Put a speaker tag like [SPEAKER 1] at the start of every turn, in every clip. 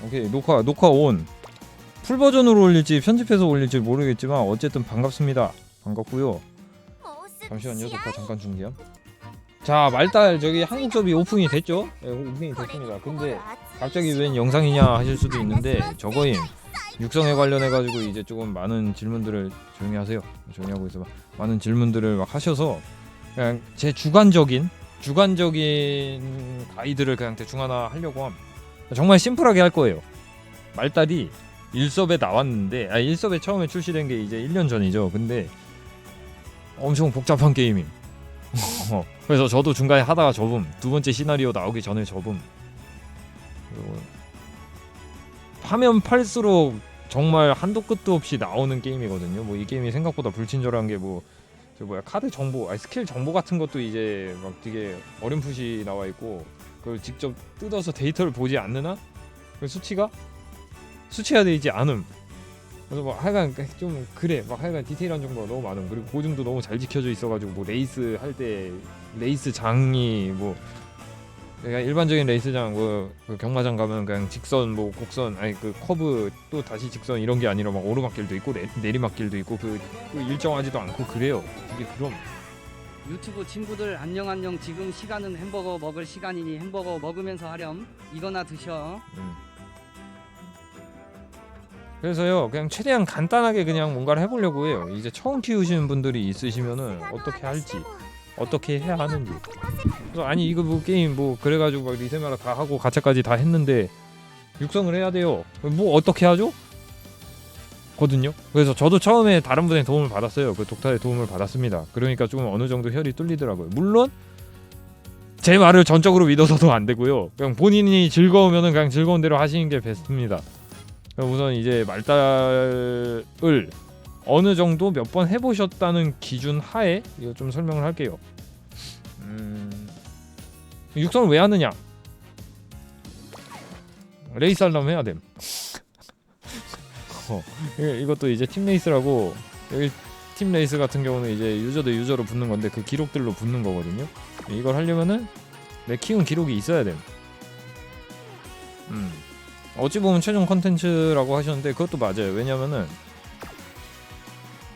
[SPEAKER 1] 오케이, 녹화 온. 풀 버전으로 올릴지 편집해서 올릴지 모르겠지만 어쨌든 반갑습니다. 반갑고요. 잠시만요, 녹화 잠깐 중지함. 자, 말달 저기 한국 서비 오픈이 됐죠? 네, 오픈이 됐습니다. 근데 갑자기 웬 영상이냐 하실 수도 있는데 저거임. 육성에 관련해가지고 이제 조금 많은 질문들을 조용히 하세요. 조용히 하고 있어봐. 많은 질문들을 막 하셔서 그냥 제 주관적인 가이드를 그냥 대충 하나 하려고 함. 정말 심플하게 할 거예요. 말달이 1섭에 나왔는데 1섭에 처음에 출시된 게 이제 1년 전이죠. 근데 엄청 복잡한 게임임. 그래서 저도 중간에 하다가 접음. 두 번째 시나리오 나오기 전에 접음. 그리고 파면 팔수록 정말 한도 끝도 없이 나오는 게임이거든요. 뭐 이 게임이 생각보다 불친절한 게 뭐 저 뭐야 카드 정보, 스킬 정보 같은 것도 이제 막 되게 어렴풋이 나와 있고 그걸 직접 뜯어서 데이터를 보지 않는 한 그 수치화되지 않음. 그래서 막 하여간 좀 그래 막 하여간 디테일한 정보가 너무 많음. 그리고 고증도 너무 잘 지켜져 있어가지고 뭐 레이스 할 때 레이스 장이 뭐 내가 일반적인 레이스장 그 경마장 가면 그냥 직선 뭐 곡선 그 커브 또 다시 직선 이런 게 아니라 막 오르막길도 있고 내리막길도 있고 그 일정하지도 않고 그래요. 이게 그럼
[SPEAKER 2] 유튜브 친구들 안녕. 지금 시간은 햄버거 먹을 시간이니 햄버거 먹으면서 하렴. 이거나 드셔.
[SPEAKER 1] 그래서요 그냥 최대한 간단하게 그냥 뭔가를 해보려고 해요. 이제 처음 키우시는 분들이 있으시면은 어떻게 할지 어떻게 해야 하는지. 그래서 아니 이거 뭐 게임 뭐 그래가지고 막 리세마라 다 하고 가차까지 다 했는데 육성을 해야 돼요. 뭐 어떻게 하죠? 거든요. 그래서 저도 처음에 다른 분의 도움을 받았어요. 그 독타의 도움을 받았습니다. 그러니까 좀 어느 정도 혈이 뚫리더라고요. 물론 제 말을 전적으로 믿어서도 안 되고요. 그냥 본인이 즐거우면은 그냥 즐거운 대로 하시는 게 베스트입니다. 우선 이제 말달을 어느 정도 몇 번 해보셨다는 기준 하에 이거 좀 설명을 할게요. 육성을 왜 하느냐? 레이스 하려면 해야 됨. 이것도 이제 팀 레이스라고 여기 팀 레이스 같은 경우는 이제 유저 대 유저로 붙는 건데 그 기록들로 붙는 거거든요. 이걸 하려면은 내 키운 기록이 있어야 됨. 어찌 보면 최종 컨텐츠라고 하셨는데 그것도 맞아요. 왜냐면은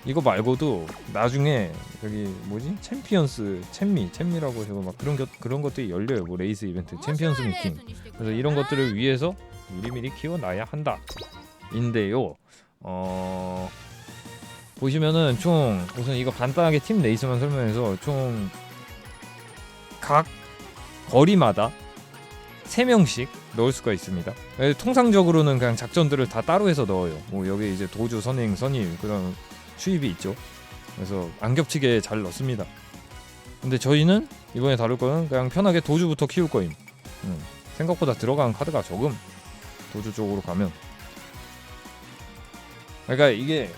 [SPEAKER 1] 이거 말고도 나중에 여기 뭐지? 챔피언스 챔미라고 해서 막 그런 것들이 열려요. 뭐 레이스 이벤트, 챔피언스 미팅. 그래서 이런 것들을 위해서 미리미리 키워놔야 한다. 인데요. 보시면은 총 우선 이거 간단하게 팀 레이스만 설명해서 총 각 거리마다 3명씩 넣을 수가 있습니다. 통상적으로는 그냥 작전들을 다 따로 해서 넣어요. 뭐 여기 이제 도주, 선행, 선임 그런 수입이 있죠. 그래서 안 겹치게 잘 넣습니다. 근데 저희는 이번에 다룰 거는 그냥 편하게 도주부터 키울 거임. 생각보다 들어가는 카드가 적음. 도주 쪽으로 가면. 그러니까 이게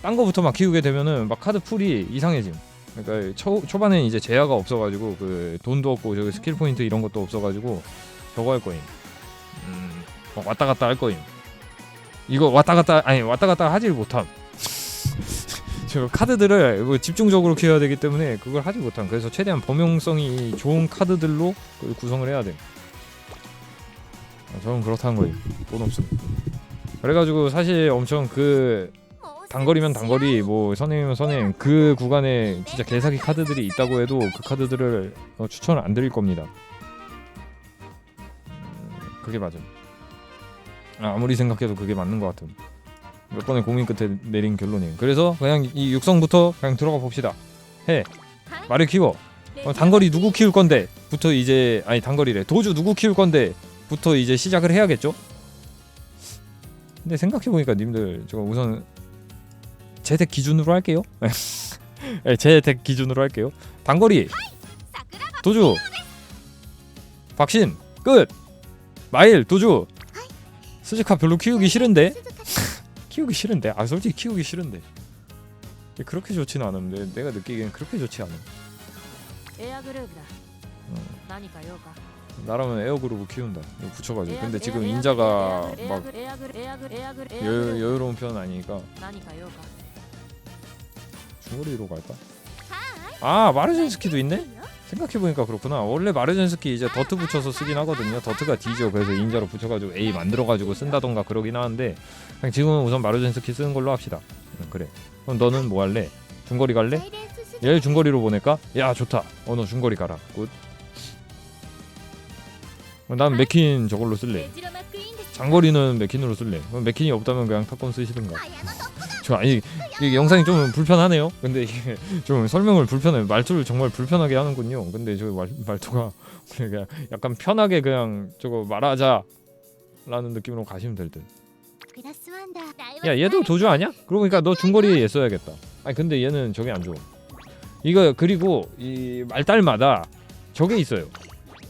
[SPEAKER 1] 딴 거부터 막 키우게 되면은 막 카드 풀이 이상해짐. 그러니까 초반에 이제 제야가 없어가지고 그 돈도 없고 저기 스킬 포인트 이런 것도 없어가지고 저거 할 거임. 왔다 갔다 할 거임. 이거 왔다 갔다 하질 못함. 저 카드들을 뭐 집중적으로 키워야 되기 때문에 그걸 하지 못함. 그래서 최대한 범용성이 좋은 카드들로 구성을 해야 돼. 저는 그렇다는 거예요. 돈 없음. 그래가지고 사실 엄청 그 단거리면 단거리, 뭐 선행이면 선행 그 구간에 진짜 개사기 카드들이 있다고 해도 그 카드들을 추천을 안 드릴 겁니다. 그게 맞음. 아무리 생각해도 그게 맞는 것 같음. 몇 번의 고민 끝에 내린 결론이에요. 그래서 그냥 이 육성부터 그냥 들어가 봅시다. 말을 키워. 단거리 누구 키울 건데? 부터 이제 단거리래. 도주 누구 키울 건데? 부터 이제 시작을 해야겠죠? 근데 생각해보니까 님들 저 우선 제 덱 기준으로 할게요. 제 덱 기준으로 할게요. 단거리 도주 박신 끝. 마일 도주 스즈카 별로 키우기 싫은데 솔직히 키우기 싫은데 그렇게 좋지는 않은데 내가 느끼기엔 그렇게 좋지 않아. 나라면 에어그루브 키운다. 이거 붙여가지고. 근데 지금 인자가 막 여유로운 편은 아니니까 중거리로 갈까? 마르진스키도 있네? 생각해보니까 그렇구나. 원래 마르젠스키 이제 더트 붙여서 쓰긴 하거든요. 더트가 D죠. 그래서 인자로 붙여가지고 A 만들어가지고 쓴다던가 그러긴 하는데 그냥 지금은 우선 마르젠스키 쓰는 걸로 합시다. 그래. 그럼 너는 뭐 할래? 중거리 갈래? 얘 중거리로 보낼까? 야 좋다. 너 중거리 가라. 굿. 난 맥킨 저걸로 쓸래. 장거리는 맥킨으로 쓸래. 그럼 맥킨이 없다면 그냥 탑건 쓰시든가. 아니 이게 영상이 좀 불편하네요. 근데 이게 좀 설명을 불편해. 말투를 정말 불편하게 하는군요. 근데 저 말투가 그냥 약간 편하게 그냥 저거 말하자라는 느낌으로 가시면 될 듯. 야 얘도 도주 아니야? 그러니까 너 중거리에 얘 써야겠다. 아니 근데 얘는 저게 안 좋아. 이거 그리고 이 말달마다 저게 있어요.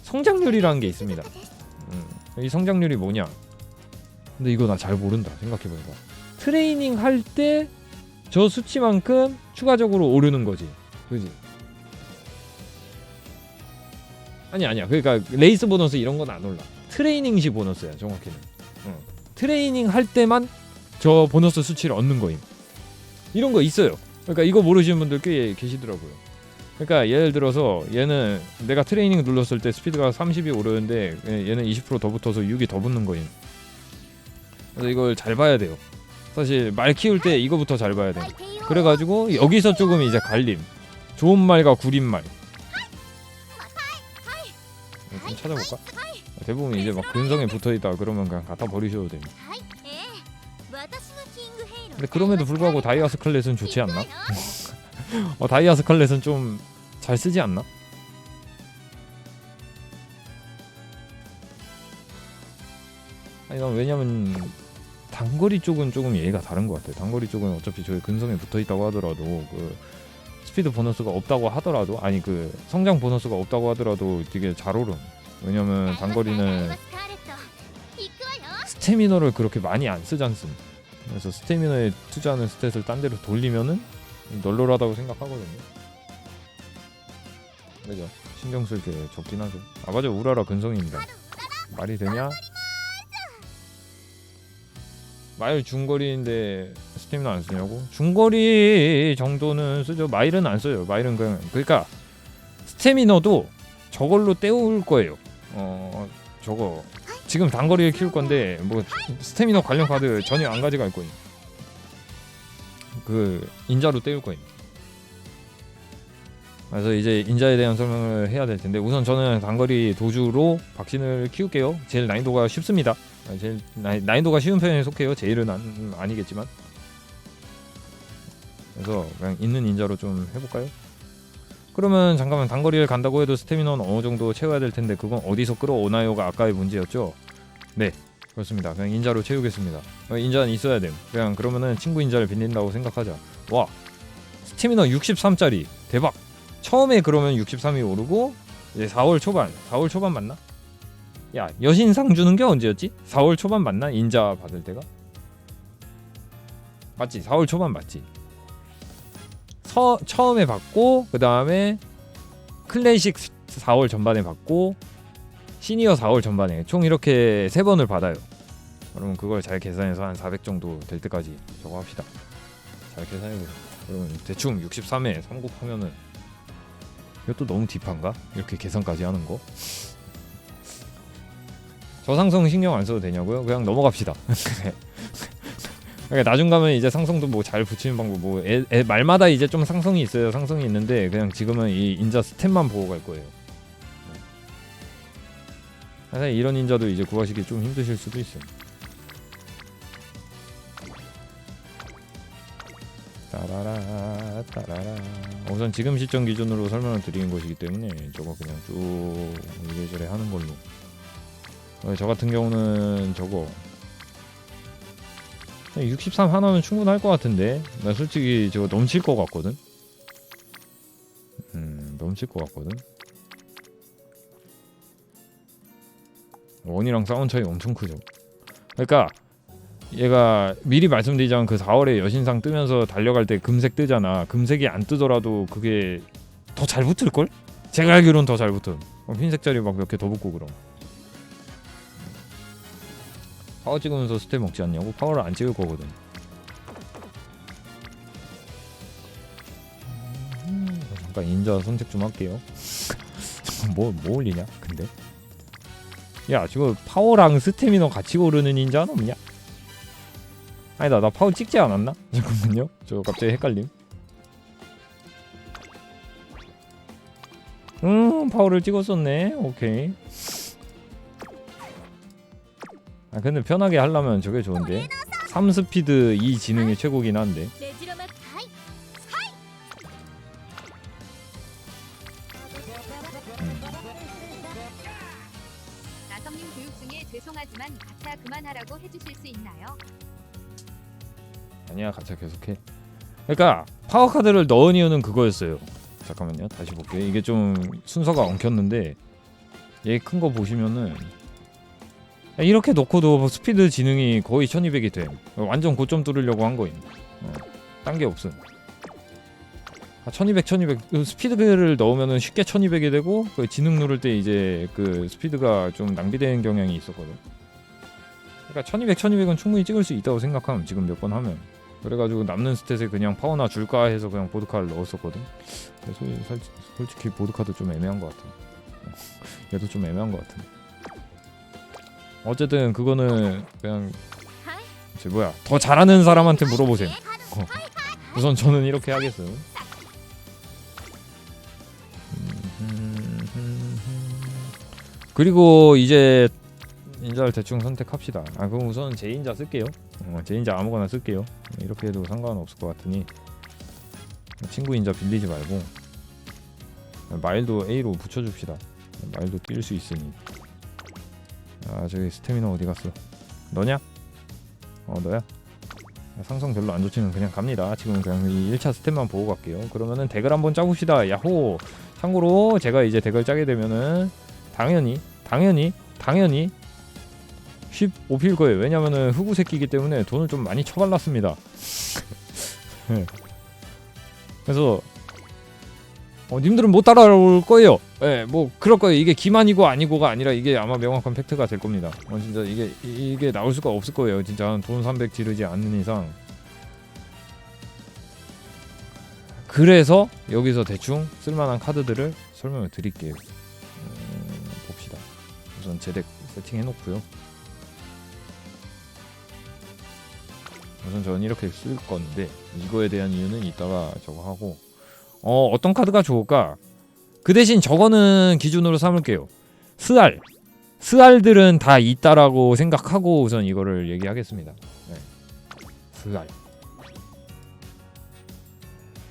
[SPEAKER 1] 성장률이라는 게 있습니다. 이 성장률이 뭐냐? 근데 이거 나 잘 모른다. 생각해보니까 트레이닝 할 때 저 수치만큼 추가적으로 오르는 거지, 그지? 아니야. 그러니까 레이스 보너스 이런 건 안 올라. 트레이닝 시 보너스야, 정확히는. 트레이닝 할 때만 저 보너스 수치를 얻는 거임. 이런 거 있어요. 그러니까 이거 모르시는 분들 꽤 계시더라고요. 그러니까 예를 들어서 얘는 내가 트레이닝 눌렀을 때 스피드가 30이 오르는데 얘는 20% 더 붙어서 6이 더 붙는 거임. 그래서 이걸 잘 봐야 돼요. 사실 말 키울 때 이거부터 잘 봐야 돼. 그래가지고 여기서 조금 이제 갈림. 좋은 말과 구린 말. 좀 찾아볼까? 대부분 이제 막 근성에 붙어있다 그러면 그냥 갖다 버리셔도 돼. 근데 그럼에도 불구하고 다이아 스칼렛은 좋지 않나? 다이아 스칼렛은 좀 잘 쓰지 않나? 아니 난 왜냐면 단거리 쪽은 조금 얘가 다른 것 같아. 단거리 쪽은 어차피 저희 근성에 붙어있다고 하더라도 그 스피드 보너스가 없다고 하더라도 아니 그 성장 보너스가 없다고 하더라도 되게 잘 오름. 왜냐면 단거리는 스태미너를 그렇게 많이 안 쓰지 않습. 그래서 스태미너에 투자하는 스탯을 딴 데로 돌리면은 널널하다고 생각하거든요. 그죠? 신경 쓸 게 적긴 하죠. 아 맞아, 우라라 근성입니다. 말이 되냐? 마일 중거리인데 스태미너 안 쓰냐고? 중거리 정도는 쓰죠. 마일은 안 써요. 마일은 그냥 그러니까 스태미너도 저걸로 때울 거예요. 저거 지금 단거리를 키울 건데 뭐 스태미너 관련 카드 전혀 안 가져갈 거예요. 그 인자로 때울 거예요. 그래서 이제 인자에 대한 설명을 해야 될 텐데 우선 저는 단거리 도주로 박신을 키울게요. 제일 난이도가 쉽습니다. 제일 난이도가 쉬운 편에 속해요. 제일은 아니겠지만. 그래서 그냥 있는 인자로 좀 해볼까요? 그러면 잠깐만, 단거리를 간다고 해도 스태미너는 어느 정도 채워야 될 텐데 그건 어디서 끌어오나요가 아까의 문제였죠. 네, 그렇습니다. 그냥 인자로 채우겠습니다. 인자는 있어야 됨. 그냥 그러면은 친구 인자를 빌린다고 생각하자. 와, 스태미너 63짜리 대박. 처음에 그러면 63이 오르고 이제 4월 초반 맞나? 야, 여신상 주는 게 언제였지? 4월 초반 맞나? 인자 받을 때가? 맞지? 4월 초반 맞지? 처음에 받고 그 다음에 클래식 4월 전반에 받고 시니어 4월 전반에 총 이렇게 3번을 받아요. 그러면 그걸 잘 계산해서 한 400 정도 될 때까지 저거 합시다. 잘 계산해보세요. 그러면 대충 63에 3 곱하면은 이것도 너무 딥한가? 이렇게 계산까지 하는 거? 저상성 신경 안 써도 되냐고요? 그냥 넘어갑시다. 그러니까 나중 가면 이제 상성도 뭐 잘 붙이는 방법, 뭐 말마다 이제 좀 상성이 있어요. 상성이 있는데 그냥 지금은 이 인자 스탯만 보고 갈 거예요. 사실 이런 인자도 이제 구하시기 좀 힘드실 수도 있어요. 따라라. 우선 지금 시점 기준으로 설명을 드리는 것이기 때문에 저거 그냥 쭉 이래저래 하는 걸로. 저 같은 경우는 저거 63 하나면 충분할 것 같은데 나 솔직히 저거 넘칠 것 같거든. 넘칠 것 같거든. 원이랑 싸운 차이 엄청 크죠. 그러니까 얘가 미리 말씀드리자면 그 4월에 여신상 뜨면서 달려갈 때 금색 뜨잖아. 금색이 안 뜨더라도 그게 더 잘 붙을걸? 제가 알기로는 더 잘 붙어. 흰색 자리 막 몇 개 더 붙고 그럼. 파워 찍으면서 스텝 먹지 않냐고? 파워를 안 찍을 거거든. 잠깐 인자 선택 좀 할게요. 뭐 올리냐 근데? 야 지금 파워랑 스태미너 같이 고르는 닌자는 없냐? 아니다 나 파워 찍지 않았나? 잠깐만요 저 갑자기 헷갈림. 파워를 찍었었네. 오케이. 아 근데 편하게 하려면 저게 좋은데 3스피드 2 지능이 최고긴 한데.
[SPEAKER 3] 나성님 교육 중에 죄송하지만 가차 그만하라고 해주실 수 있나요?
[SPEAKER 1] 아니야 가차 계속해. 그러니까 파워 카드를 넣은 이유는 그거였어요. 잠깐만요 다시 볼게요. 이게 좀 순서가 엉켰는데 얘 큰 거 보시면은 이렇게 놓고도 스피드 지능이 거의 1200이 돼. 완전 고점 뚫으려고 한 거임. 딴 게 없음. 1200 스피드를 넣으면은 쉽게 1200이 되고 그 지능 누를 때 이제 그 스피드가 좀 낭비되는 경향이 있었거든. 그러니까 1200은 충분히 찍을 수 있다고 생각하면 지금 몇 번 하면. 그래가지고 남는 스탯에 그냥 파워나 줄까 해서 그냥 보드카를 넣었었거든. 그래서 솔직히 보드카도 좀 애매한 것 같아. 얘도 좀 애매한 것 같아. 어쨌든 그거는 그냥 더 잘하는 사람한테 물어보세요. 우선 저는 이렇게 하겠어요. 그리고 이제 인자를 대충 선택합시다. 그럼 우선 제인자 쓸게요. 제인자 아무거나 쓸게요. 이렇게 해도 상관없을 것 같으니 친구 인자 빌리지 말고 마일도 A로 붙여줍시다. 마일도 뛸 수 있으니. 저기 스태미너 어디 갔어? 너냐? 너야? 상성 별로 안 좋지는 그냥 갑니다. 지금 그냥 이 1차 스탯만 보고 갈게요. 그러면은 덱을 한번 짜봅시다. 야호! 참고로 제가 이제 덱을 짜게 되면은 당연히 15필 거예요. 왜냐면은 흑우 새끼이기 때문에 돈을 좀 많이 쳐발랐습니다. 네. 그래서 님들은 못 따라올 거예요. 네, 뭐 그럴 거예요. 이게 기만이고 아니고가 아니라 이게 아마 명확한 팩트가 될 겁니다. 진짜 이게 나올 수가 없을 거예요. 진짜 돈 300 지르지 않는 이상. 그래서 여기서 대충 쓸만한 카드들을 설명을 드릴게요. 봅시다. 우선 제덱 세팅해 놓고요. 우선 저는 이렇게 쓸 건데 이거에 대한 이유는 이따가 저거 하고 어떤 카드가 좋을까? 그 대신 저거는 기준으로 삼을게요. 스알들은 다 있다라고 생각하고 우선 이거를 얘기하겠습니다. 네. 스알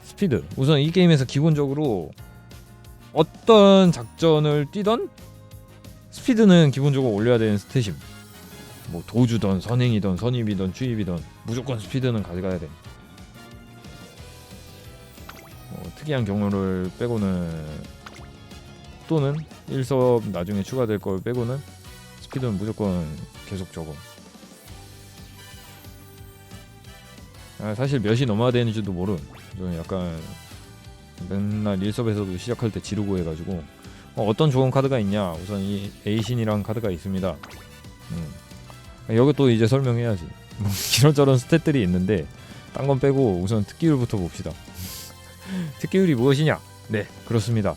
[SPEAKER 1] 스피드 우선 이 게임에서 기본적으로 어떤 작전을 뛰던 스피드는 기본적으로 올려야 되는 스탯임. 뭐 도주던 선행이던 선입이던 추입이던 무조건 스피드는 가져가야 돼. 특이한 경우를 빼고는 또는 1섭 나중에 추가될 걸 빼고는 스피드는 무조건 계속 적어. 사실 몇이 넘어야 되는지도 모름. 저는 약간 맨날 1섭에서도 시작할 때 지르고 해가지고 어떤 좋은 카드가 있냐. 우선 이 에이신이라는 카드가 있습니다. 여기 또 이제 설명해야지. 뭐 이런저런 스탯들이 있는데 딴 건 빼고 우선 특기율부터 봅시다. 특기율이 무엇이냐? 네, 그렇습니다.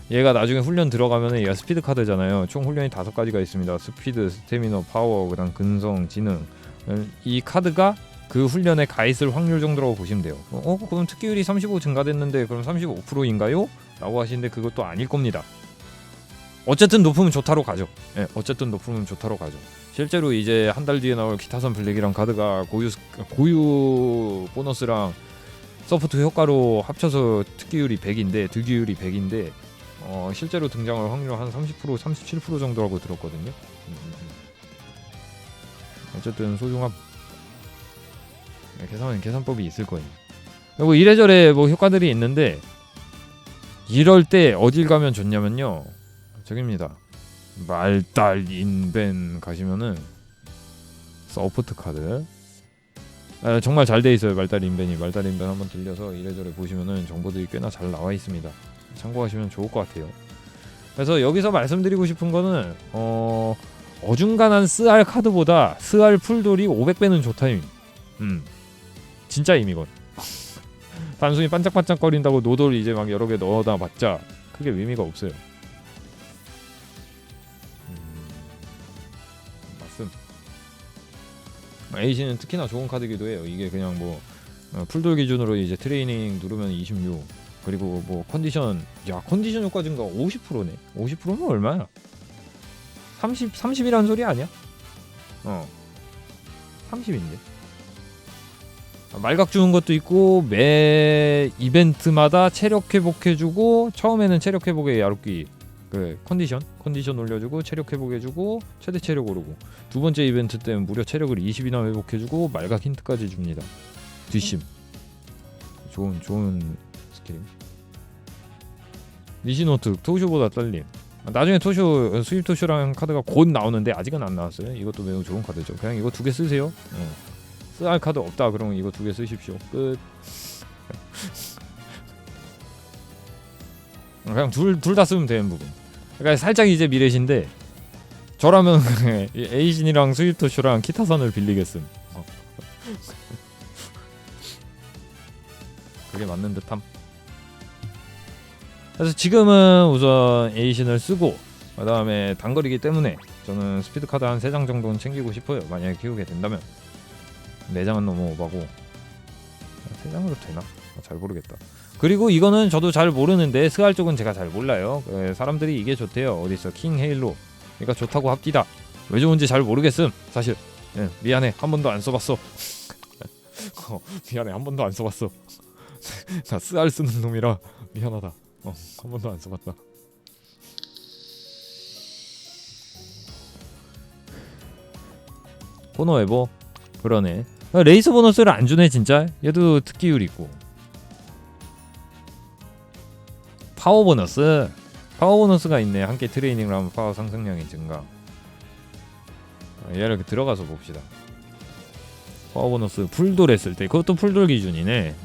[SPEAKER 1] 얘가 나중에 훈련 들어가면 얘가 스피드 카드잖아요. 총 훈련이 5가지가 있습니다. 스피드, 스태미너, 파워, 그다음 근성, 지능. 이 카드가 그 훈련에 가 있을 확률 정도라고 보시면 돼요. 그럼 특기율이 35 증가됐는데 그럼 35%인가요? 라고 하시는데 그것도 아닐 겁니다. 어쨌든 높으면 좋다로 가죠. 네, 어쨌든 높으면 좋다로 가죠. 실제로 이제 한 달 뒤에 나올 기타선 블랙이랑 카드가 고유 보너스랑 서포트 효과로 합쳐서 특기율이 100인데 득이율이 100인데 실제로 등장할 확률 한 30% 37% 정도라고 들었거든요. 어쨌든 소중함. 계산법이 있을 거예요. 그리고 이래저래 뭐 효과들이 있는데 이럴 때 어딜 가면 좋냐면요. 저기입니다. 말달 인벤 가시면은 서포트 카드 정말 잘 돼 있어요. 말달 인벤 한번 들려서 이래저래 보시면은 정보들이 꽤나 잘 나와 있습니다. 참고하시면 좋을 것 같아요. 그래서 여기서 말씀드리고 싶은 거는 어중간한 스알 카드보다 스알 풀돌이 500배는 좋다임. 진짜임 이건. 단순히 반짝반짝거린다고 노돌 이제 막 여러 개 넣어다 봤자 크게 의미가 없어요. 에이시는 특히나 좋은 카드기도 해요. 이게 그냥 뭐 풀돌 기준으로 이제 트레이닝 누르면 26, 그리고 뭐 컨디션, 야 컨디션 효과 증가 50%네. 50%면 얼마야? 30이라는 소리 아니야? 30인데. 말각 주는 것도 있고 매 이벤트마다 체력 회복해주고, 처음에는 체력 회복에 야롭기 그 컨디션 올려주고 체력 회복해주고 최대 체력 오르고, 두 번째 이벤트 때는 무려 체력을 20이나 회복해주고 말각 힌트까지 줍니다. 뒷심 좋은 스킬. 니시노트 토쇼보다 딸림. 나중에 토쇼 수입 토쇼랑 카드가 곧 나오는데 아직은 안 나왔어요. 이것도 매우 좋은 카드죠. 그냥 이거 2개 쓰세요. 쓸 카드 없다 그러면 이거 2개 쓰십시오. 끝. 그냥 둘 다 쓰면 되는 부분. 그러니까 살짝 이제 미래신데, 저라면 에이신이랑 스위토쇼랑 키타산을 빌리겠음. 그게 맞는 듯함. 그래서 지금은 우선 에이신을 쓰고, 그 다음에 단거리기 때문에 저는 스피드 카드 한 3장 정도는 챙기고 싶어요. 만약에 키우게 된다면. 4장은 너무 오바고 3장으로 되나? 잘 모르겠다. 그리고 이거는 저도 잘 모르는데 스알 쪽은 제가 잘 몰라요. 사람들이 이게 좋대요. 어디서 킹 헤일로 그러니까 좋다고 합디다. 왜 좋은지 잘 모르겠음 사실. 미안해, 한 번도 안 써봤어. 미안해, 한 번도 안 써봤어. 나 스알 쓰는 놈이라 미안하다. 한 번도 안 써봤다. 코너 에버 그러네. 레이스 보너스를 안 주네 진짜. 얘도 특기율 있고. 파워 보너스가 있네. 함께 트레이닝을 하면 파워 상승량이 증가. 얘를 들어가서 봅시다. 파워 보너스 풀돌 했을 때, 그것도 풀돌 기준이네.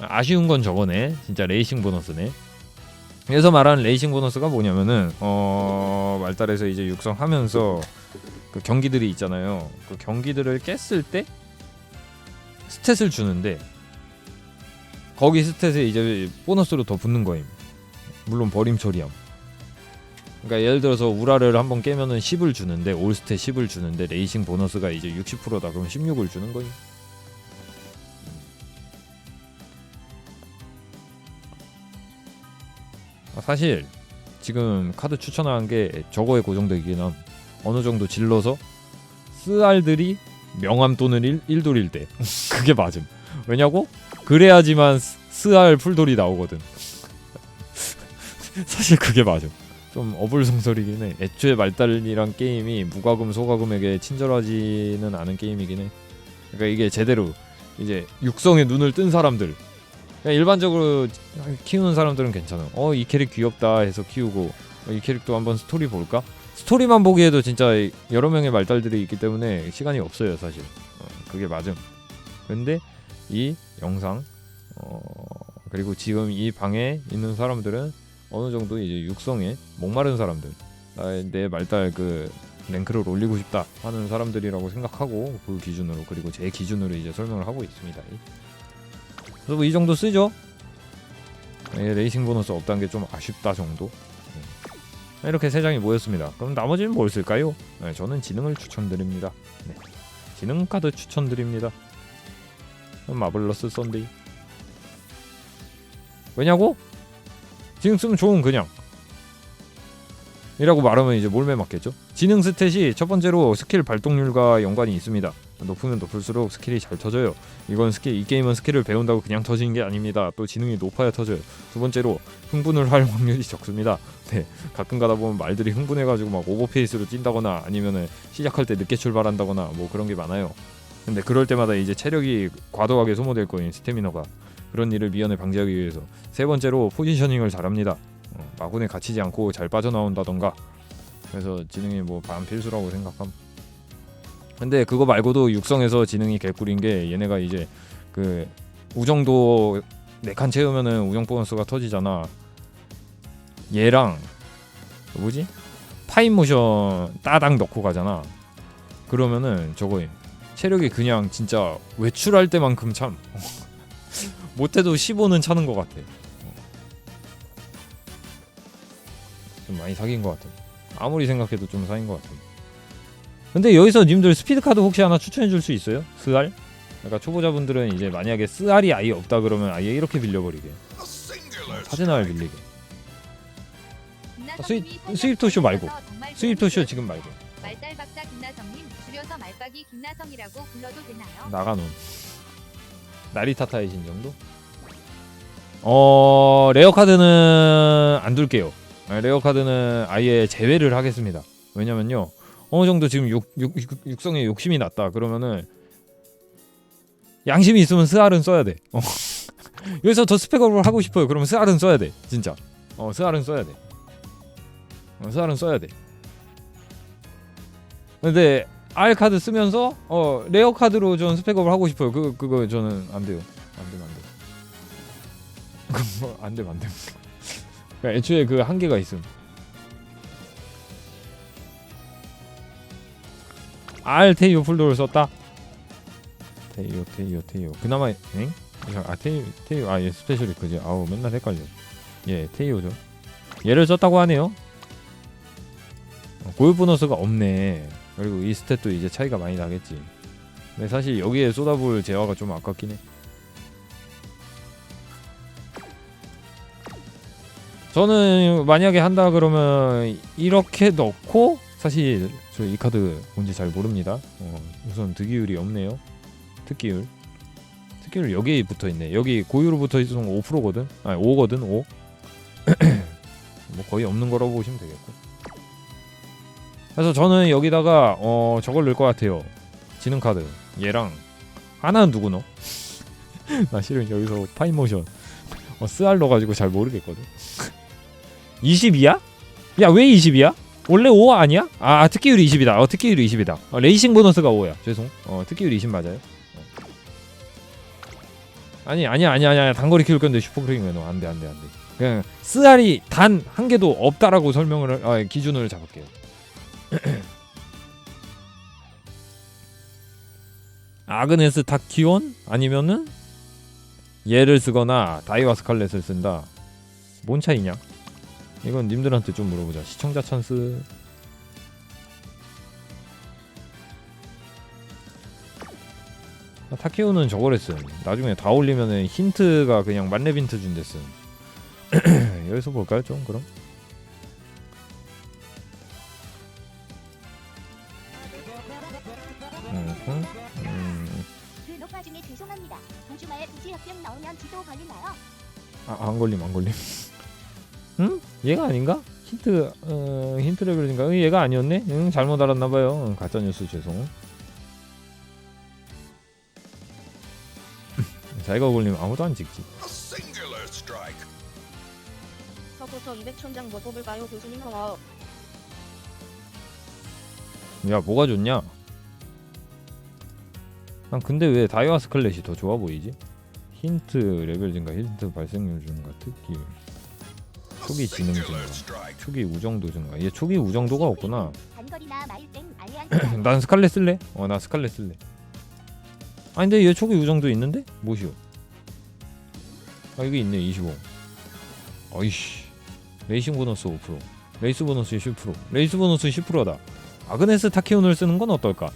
[SPEAKER 1] 아쉬운 건 저거네. 진짜 레이싱 보너스네. 그래서 말하는 레이싱 보너스가 뭐냐면은 말달에서 이제 육성하면서 그 경기들이 있잖아요. 그 경기들을 깼을 때 스탯을 주는데, 거기 스탯에 이제 보너스로 더 붙는 거임. 물론 버림 처리함. 그러니까 예를 들어서 우라를 한번 깨면은 10을 주는데, 올스탯 10을 주는데 레이싱 보너스가 이제 60%다 그럼 16을 주는 거임. 사실 지금 카드 추천한 게 저거에 고정되긴 함. 어느 정도 질러서 스알들이 명함 또는 1돌일 때 그게 맞음. 왜냐고? 그래야지만 스알 풀돌이 나오거든. 사실 그게 맞음. 좀 어불성설이긴 해. 애초에 말달이란 게임이 무과금 소과금에게 친절하지는 않은 게임이긴 해. 그러니까 이게 제대로 이제 육성에 눈을 뜬 사람들, 그냥 일반적으로 키우는 사람들은 괜찮아. 이 캐릭 귀엽다 해서 키우고, 이 캐릭도 한번 스토리 볼까? 스토리만 보기에도 진짜 여러 명의 말달들이 있기 때문에 시간이 없어요 사실. 그게 맞음. 근데 이 영상 그리고 지금 이 방에 있는 사람들은 어느 정도 이제 육성에 목마른 사람들, 내 말달 그 랭크를 올리고 싶다 하는 사람들이라고 생각하고, 그 기준으로, 그리고 제 기준으로 이제 설명을 하고 있습니다. 그래서 뭐 이 정도 쓰죠. 레이싱 보너스 없다는 게 좀 아쉽다 정도. 이렇게 3장이 모였습니다. 그럼 나머지는 뭘 쓸까요? 저는 지능을 추천드립니다. 지능 카드 추천드립니다. 마블러스 썬데이. 왜냐고? 지능 쓰면 좋은 그냥 이라고 말하면 이제 몰매 맞겠죠. 지능 스탯이 첫 번째로 스킬 발동률과 연관이 있습니다. 높으면 높을수록 스킬이 잘 터져요. 이 게임은 스킬을 배운다고 그냥 터지는 게 아닙니다. 또 지능이 높아야 터져요. 두 번째로 흥분을 할 확률이 적습니다. 가끔 가다 보면 말들이 흥분해가지고 막 오버페이스로 뛴다거나, 아니면은 시작할 때 늦게 출발한다거나 뭐 그런 게 많아요. 근데 그럴 때마다 이제 체력이 과도하게 소모될 거예요. 스태미너가. 그런 일을 미연에 방지하기 위해서. 세 번째로 포지셔닝을 잘합니다. 마군에 갇히지 않고 잘 빠져나온다던가. 그래서 지능이 뭐 반필수라고 생각함. 근데 그거 말고도 육성에서 지능이 개꿀인 게, 얘네가 이제 그 우정도 4칸 채우면은 우정 보너스가 터지잖아. 얘랑 뭐지? 파인모션 따당 넣고 가잖아. 그러면은 저거 체력이 그냥 진짜 외출할 때만큼 참 못해도 15는 차는 것 같아. 좀 많이 사귄 것 같아. 아무리 생각해도 좀 사귄 것 같아. 근데 여기서 님들 스피드 카드 혹시 하나 추천해 줄 수 있어요? 스알? 그러니까 초보자분들은 이제 만약에 스알이 아예 없다 그러면 아예 이렇게 빌려버리게. 사진알 빌리게. 수입 토쇼 말고. 수입 토쇼 지금 말고.
[SPEAKER 3] 말달박사 김나성님 줄여서 말박이 김나성이라고 불러도 되나요?
[SPEAKER 1] 나가논. 나리타타의 신 정도? 레어 카드는 안 둘게요. 레어 카드는 아예 제외를 하겠습니다. 왜냐면요. 어느 정도 지금 육성에 욕심이 났다. 그러면은 양심이 있으면 스알은 써야 돼. 여기서 더 스펙업을 하고 싶어요. 그러면 스알은 써야 돼. 진짜. 스알은 써야 돼. 스알은 써야 돼. 근데 R 카드 쓰면서 레어 카드로 전 스펙업을 하고 싶어요. 그거 저는 안 돼요. 안 돼. 안 돼. 그러니까 애초에 그 한계가 있음. R 테이오 풀도를 썼다. 테이오. 그나마 엥? 테이오 얘 스페셜이 그지. 아우 맨날 헷갈려. 예, 테이오죠. 얘를 썼다고 하네요. 고유 보너스가 없네. 그리고 이 스탯도 이제 차이가 많이 나겠지. 근데 사실 여기에 쏟아부을 재화가 좀 아깝긴 해. 저는 만약에 한다 그러면 이렇게 넣고, 사실 저 이 카드 뭔지 잘 모릅니다. 우선 득이율이 없네요. 특기율 여기에 붙어있네. 여기 고유로 붙어있으면 5%거든. 아니 5거든. 5 뭐 거의 없는 거라고 보시면 되겠고. 그래서 저는 여기다가 저걸 넣을 것 같아요. 지능 카드 얘랑 하나는 누구 넣어? 나 실은 여기서 파인모션 스알 넣어가지고 잘 모르겠거든. 20이야? 야 왜 20이야? 원래 5 아니야? 특기율이 20이다. 특기율이 20이다. 레이싱 보너스가 5야. 죄송. 특기율이 20 맞아요. 아니야. 단거리 키울 건데 슈퍼크링 왜 넣어? 안 돼. 그냥 스알이 단 한 개도 없다라고 설명을 기준을 잡을게요. 아그네스 타키온 아니면은 얘를 쓰거나 다이와 스칼렛을 쓴다. 뭔 차이냐? 이건 님들한테 좀 물어보자. 시청자 찬스. 타키오는 저걸 했음. 나중에 다 올리면은 힌트가 그냥 만렙 힌트 준댔음. 여기서 볼까요 좀 그럼?
[SPEAKER 4] 그 녹화 중에 죄송합니다. 동주마에 부지협병 나오면 지도 걸리나요?
[SPEAKER 1] 안 걸림. 응? 얘가 아닌가? 힌트 레벨인가? 얘가 아니었네? 응, 잘못 알았나봐요. 가짜뉴스 죄송. 자기가 걸리면 아무도 안 찍지.
[SPEAKER 4] 서포터 200천장 뭐 뽑을까요 교수님 허.
[SPEAKER 1] 야 뭐가 좋냐? 난 근데 왜 다이와 스칼렛이 더 좋아 보이지? 힌트 레벨 증가, 힌트 발생률 증가, 특기 초기 지능 증가, 초기 우정도 증가. 얘 초기 우정도가 없구나.
[SPEAKER 4] 단거리나 마일땡 알리안스.
[SPEAKER 1] 난 스칼렛 쓸래? 나 스칼렛 쓸래. 아니 근데 얘 초기 우정도 있는데? 뭐시오? 이게 있네. 25. 어이씨. 레이싱 보너스 5%, 레이스 보너스 10%, 레이스 보너스 10%다. 아그네스 타키온을 쓰는 건 어떨까?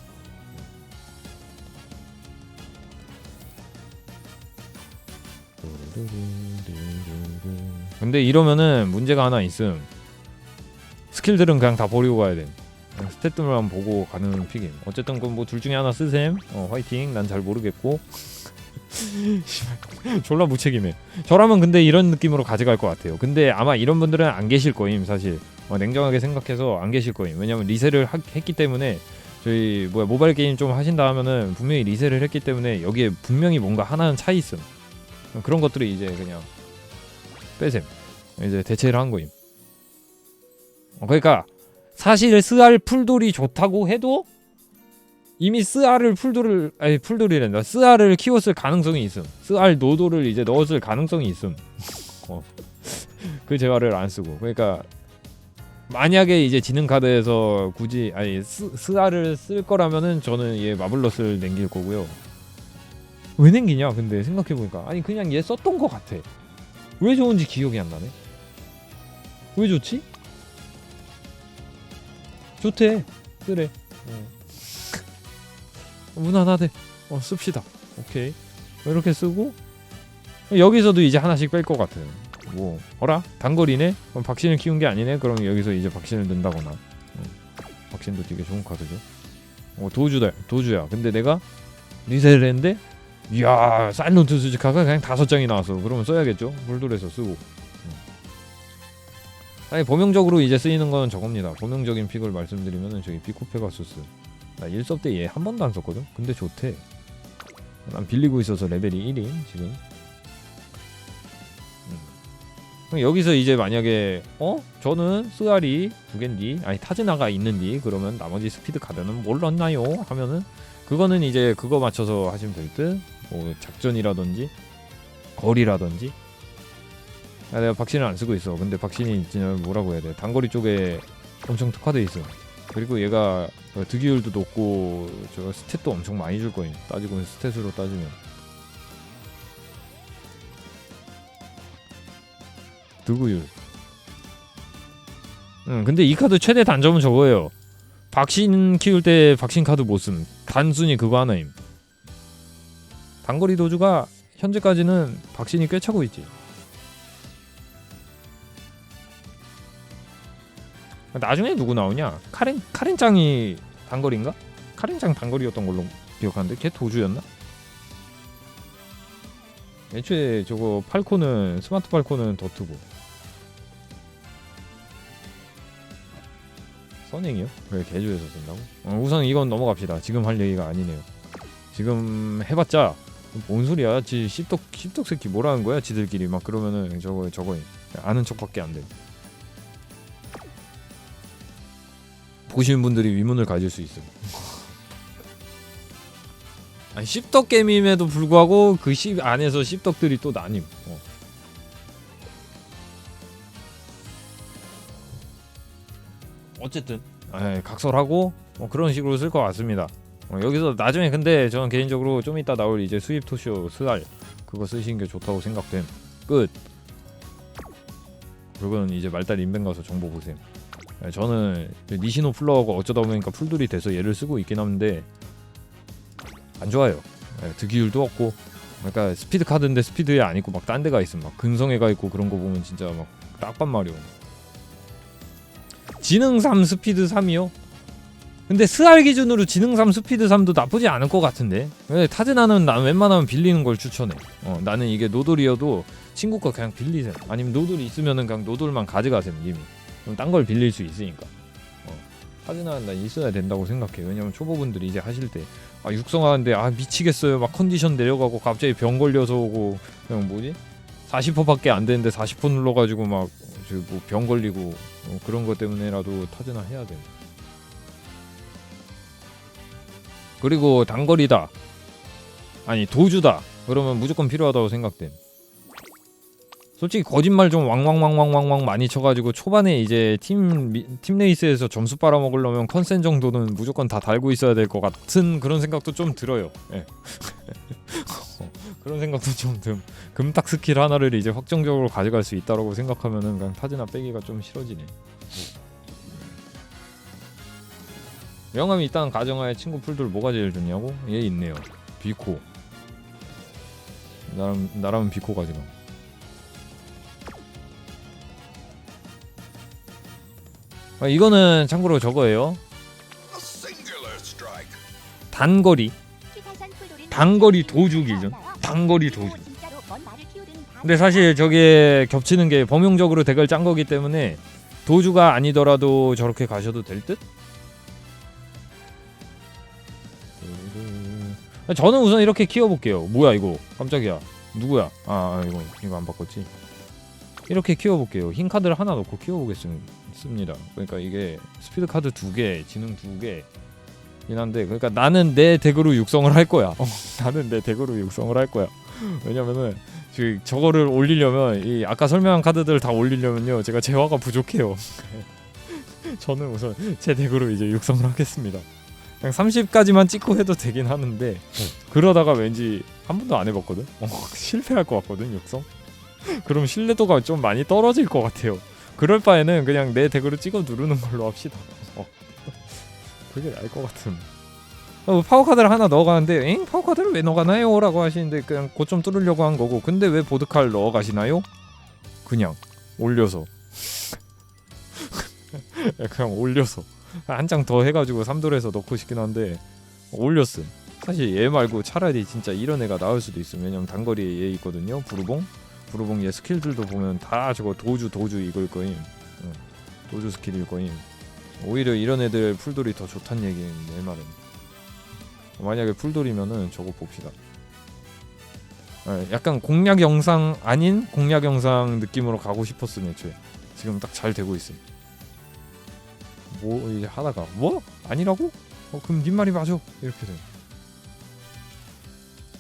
[SPEAKER 1] 근데 이러면은 문제가 하나 있음. 스킬들은 그냥 다 버리고 가야 돼. 스탯들만 보고 가는 픽임. 어쨌든 그건 뭐 둘 중에 하나 쓰셈. 화이팅. 난 잘 모르겠고. 졸라 무책임해. 저라면 근데 이런 느낌으로 가져갈 것 같아요. 근데 아마 이런 분들은 안 계실 거임. 사실 냉정하게 생각해서 안 계실 거임. 왜냐면 리셋을 했기 때문에. 저희 모바일 게임 좀 하신다 하면은 분명히 리셋을 했기 때문에 여기에 분명히 뭔가 하나는 차 있음. 그런 것들을 이제 그냥 빼셈. 이제 대체를 한 거임. 그러니까 사실 스알 풀돌이 좋다고 해도 이미 스알을 풀돌이란다. 스알을 키웠을 가능성이 있음. 스알 노도를 이제 넣었을 가능성이 있음. 그 재화를 안 쓰고. 그러니까 만약에 이제 지능 카드에서 굳이 스알을 쓸 거라면은 저는 얘 마블러스를 남길 거고요. 왜 남기냐? 근데 생각해 보니까 그냥 얘 썼던 거 같아. 왜 좋은지 기억이 안 나네. 왜 좋지? 좋대. 쓰래. 무난하대. 씁시다. 오케이. 이렇게 쓰고 여기서도 이제 하나씩 뺄 것 같아요. 뭐 어라? 단거리네? 그럼 박신을 키운 게 아니네? 그럼 여기서 이제 박신을 넣는다거나. 박신도 되게 좋은 카드죠. 도주야. 근데 내가 리셋을 했는데 이야 사일런트 수직카가 그냥 5장이 나왔어. 그러면 써야겠죠? 불돌에서 쓰고. 아니 범용적으로 이제 쓰이는 건 저겁니다. 범용적인 픽을 말씀드리면은 저기 비코페가수스. 나 1섭 때 얘 한 번도 안 썼거든? 근데 좋대. 난 빌리고 있어서 레벨이 1인 지금. 그럼 여기서 이제 만약에 저는 스알이 2갠디 아니 타즈나가 있는디 그러면 나머지 스피드 카드는 뭘 넣나요? 하면은 그거는 이제 그거 맞춰서 하시면 될 듯. 뭐 작전이라든지 거리라든지. 내가 박신을 안 쓰고 있어. 근데 박신이 진짜 뭐라고 해야 돼? 단거리 쪽에 엄청 특화돼 있어. 그리고 얘가 득이율도 높고 저 스탯도 엄청 많이 줄 거임. 따지고 스탯으로 따지면 득이율. 근데 이 카드 최대 단점은 저거예요. 박신 키울 때 박신 카드 못 씀. 단순히 그거 하나임. 단거리 도주가 현재까지는 박신이 꽤 차고 있지. 나중에 누구 나오냐? 카렌짱이 단거리인가? 카렌짱 단거리였던 걸로 기억하는데 걔 도주였나? 애초에 저거 팔코는 스마트 팔코는 더트고 써닝이요? 그래 개조해서 쓴다고? 우선 이건 넘어갑시다. 지금 할 얘기가 아니네요. 지금 해봤자 뭔 소리야? 지 씹덕 새끼 뭐라는 거야? 지들끼리 막 그러면은 저거 아는 척밖에 안 돼. 보시는 분들이 위문을 가질 수 있어. 아니 씹덕 게임임에도 불구하고 그 안에서 씹덕들이 또 나뉨. 어쨌든 각설하고 그런 식으로 쓸 것 같습니다. 여기서 나중에 근데 저는 개인적으로 좀 이따 나올 이제 수입 토쇼 스알 그거 쓰시는 게 좋다고 생각됨. 끝. 그건 이제 말달 인벤 가서 정보 보셈. 저는 니시노 플러가 어쩌다 보니까 풀들이 돼서 얘를 쓰고 있긴 한데 안 좋아요. 득이율도 없고 그러니까 스피드 카드인데 스피드에 안 있고 막 딴 데가 있음. 막 근성에가 있고 그런 거 보면 진짜 막 딱밤 마려. 지능 3 스피드 3이요? 근데 스알 기준으로 지능 3 스피드 3도 나쁘지 않을 것 같은데. 타즈나는 난 웬만하면 빌리는 걸 추천해. 나는 이게 노돌이어도 친구 거 그냥 빌리셈. 아니면 노돌이 있으면은 그냥 노돌만 가져가셈 이미. 그럼 딴 걸 빌릴 수 있으니까. 타즈나는 난 있어야 된다고 생각해. 왜냐면 초보분들이 이제 하실 때 육성하는데 미치겠어요. 막 컨디션 내려가고 갑자기 병 걸려서 오고 그냥 뭐지? 40%밖에 안 되는데 40% 눌러가지고 막 뭐 병 걸리고 그런 것 때문에라도 타즈나 해야 돼. 그리고 단거리다 아니 도주다 그러면 무조건 필요하다고 생각됨. 솔직히 거짓말 좀 왕왕왕왕왕왕 많이 쳐가지고 초반에 이제 팀 레이스에서 점수 빨아먹으려면 컨센 정도는 무조건 다 달고 있어야 될 것 같은 그런 생각도 좀 들어요. 예. 그런 생각도 좀 듬. 금딱 스킬 하나를 이제 확정적으로 가져갈 수 있다라고 생각하면은 그냥 타즈나 빼기가 좀 싫어지네. 명함이 있다는 가정하에 친구 풀들 뭐가 제일 좋냐고? 얘 있네요. 비코. 나라면 비코 가지마. 이거는 참고로 저거예요. 단거리 도주 기준. 단거리 도주. 근데 사실 저게 겹치는 게 범용적으로 덱을 짠 거기 때문에 도주가 아니더라도 저렇게 가셔도 될 듯? 저는 우선 이렇게 키워볼게요. 뭐야 이거 깜짝이야. 누구야? 이거 안 바꿨지. 이렇게 키워볼게요. 흰 카드를 하나 넣고 키워보겠습니다. 그러니까 이게 스피드 카드 2개, 지능 2개긴 한데, 그러니까 나는 내 덱으로 육성을 할 거야. 나는 내 덱으로 육성을 할 거야. 왜냐면은 저거를 올리려면 이 아까 설명한 카드들 다 올리려면요 제가 재화가 부족해요. 저는 우선 제 덱으로 이제 육성을 하겠습니다. 그냥 30까지만 찍고 해도 되긴 하는데 그러다가 왠지 한 번도 안 해봤거든. 실패할 것 같거든 육성. 그럼 신뢰도가 좀 많이 떨어질 것 같아요. 그럴 바에는 그냥 내 덱으로 찍어 누르는 걸로 합시다. 그게 나을 것 같은. 파워카드를 하나 넣어가는데 엥? 파워카드를 왜 넣어가나요? 라고 하시는데 그냥 고점 뚫으려고 한 거고 근데 왜 보드칼 넣어가시나요? 그냥 올려서 그냥 올려서 한 장 더 해가지고 3돌에서 넣고 싶긴 한데 올렸음. 사실 얘 말고 차라리 진짜 이런 애가 나을 수도 있음. 왜냐면 단거리에 얘 있거든요. 부르봉 얘 스킬들도 보면 다 저거 도주 이걸 거임. 도주 스킬일 거임. 오히려 이런 애들 풀돌이 더 좋단 얘기인 내 말은. 만약에 풀돌이면은 저거 봅시다. 약간 공략 영상 아닌 공략 영상 느낌으로 가고 싶었음 애초에. 지금 딱 잘 되고 있음. 뭐 이제 하다가 뭐? 아니라고? 그럼 님 말이 맞아. 이렇게 돼.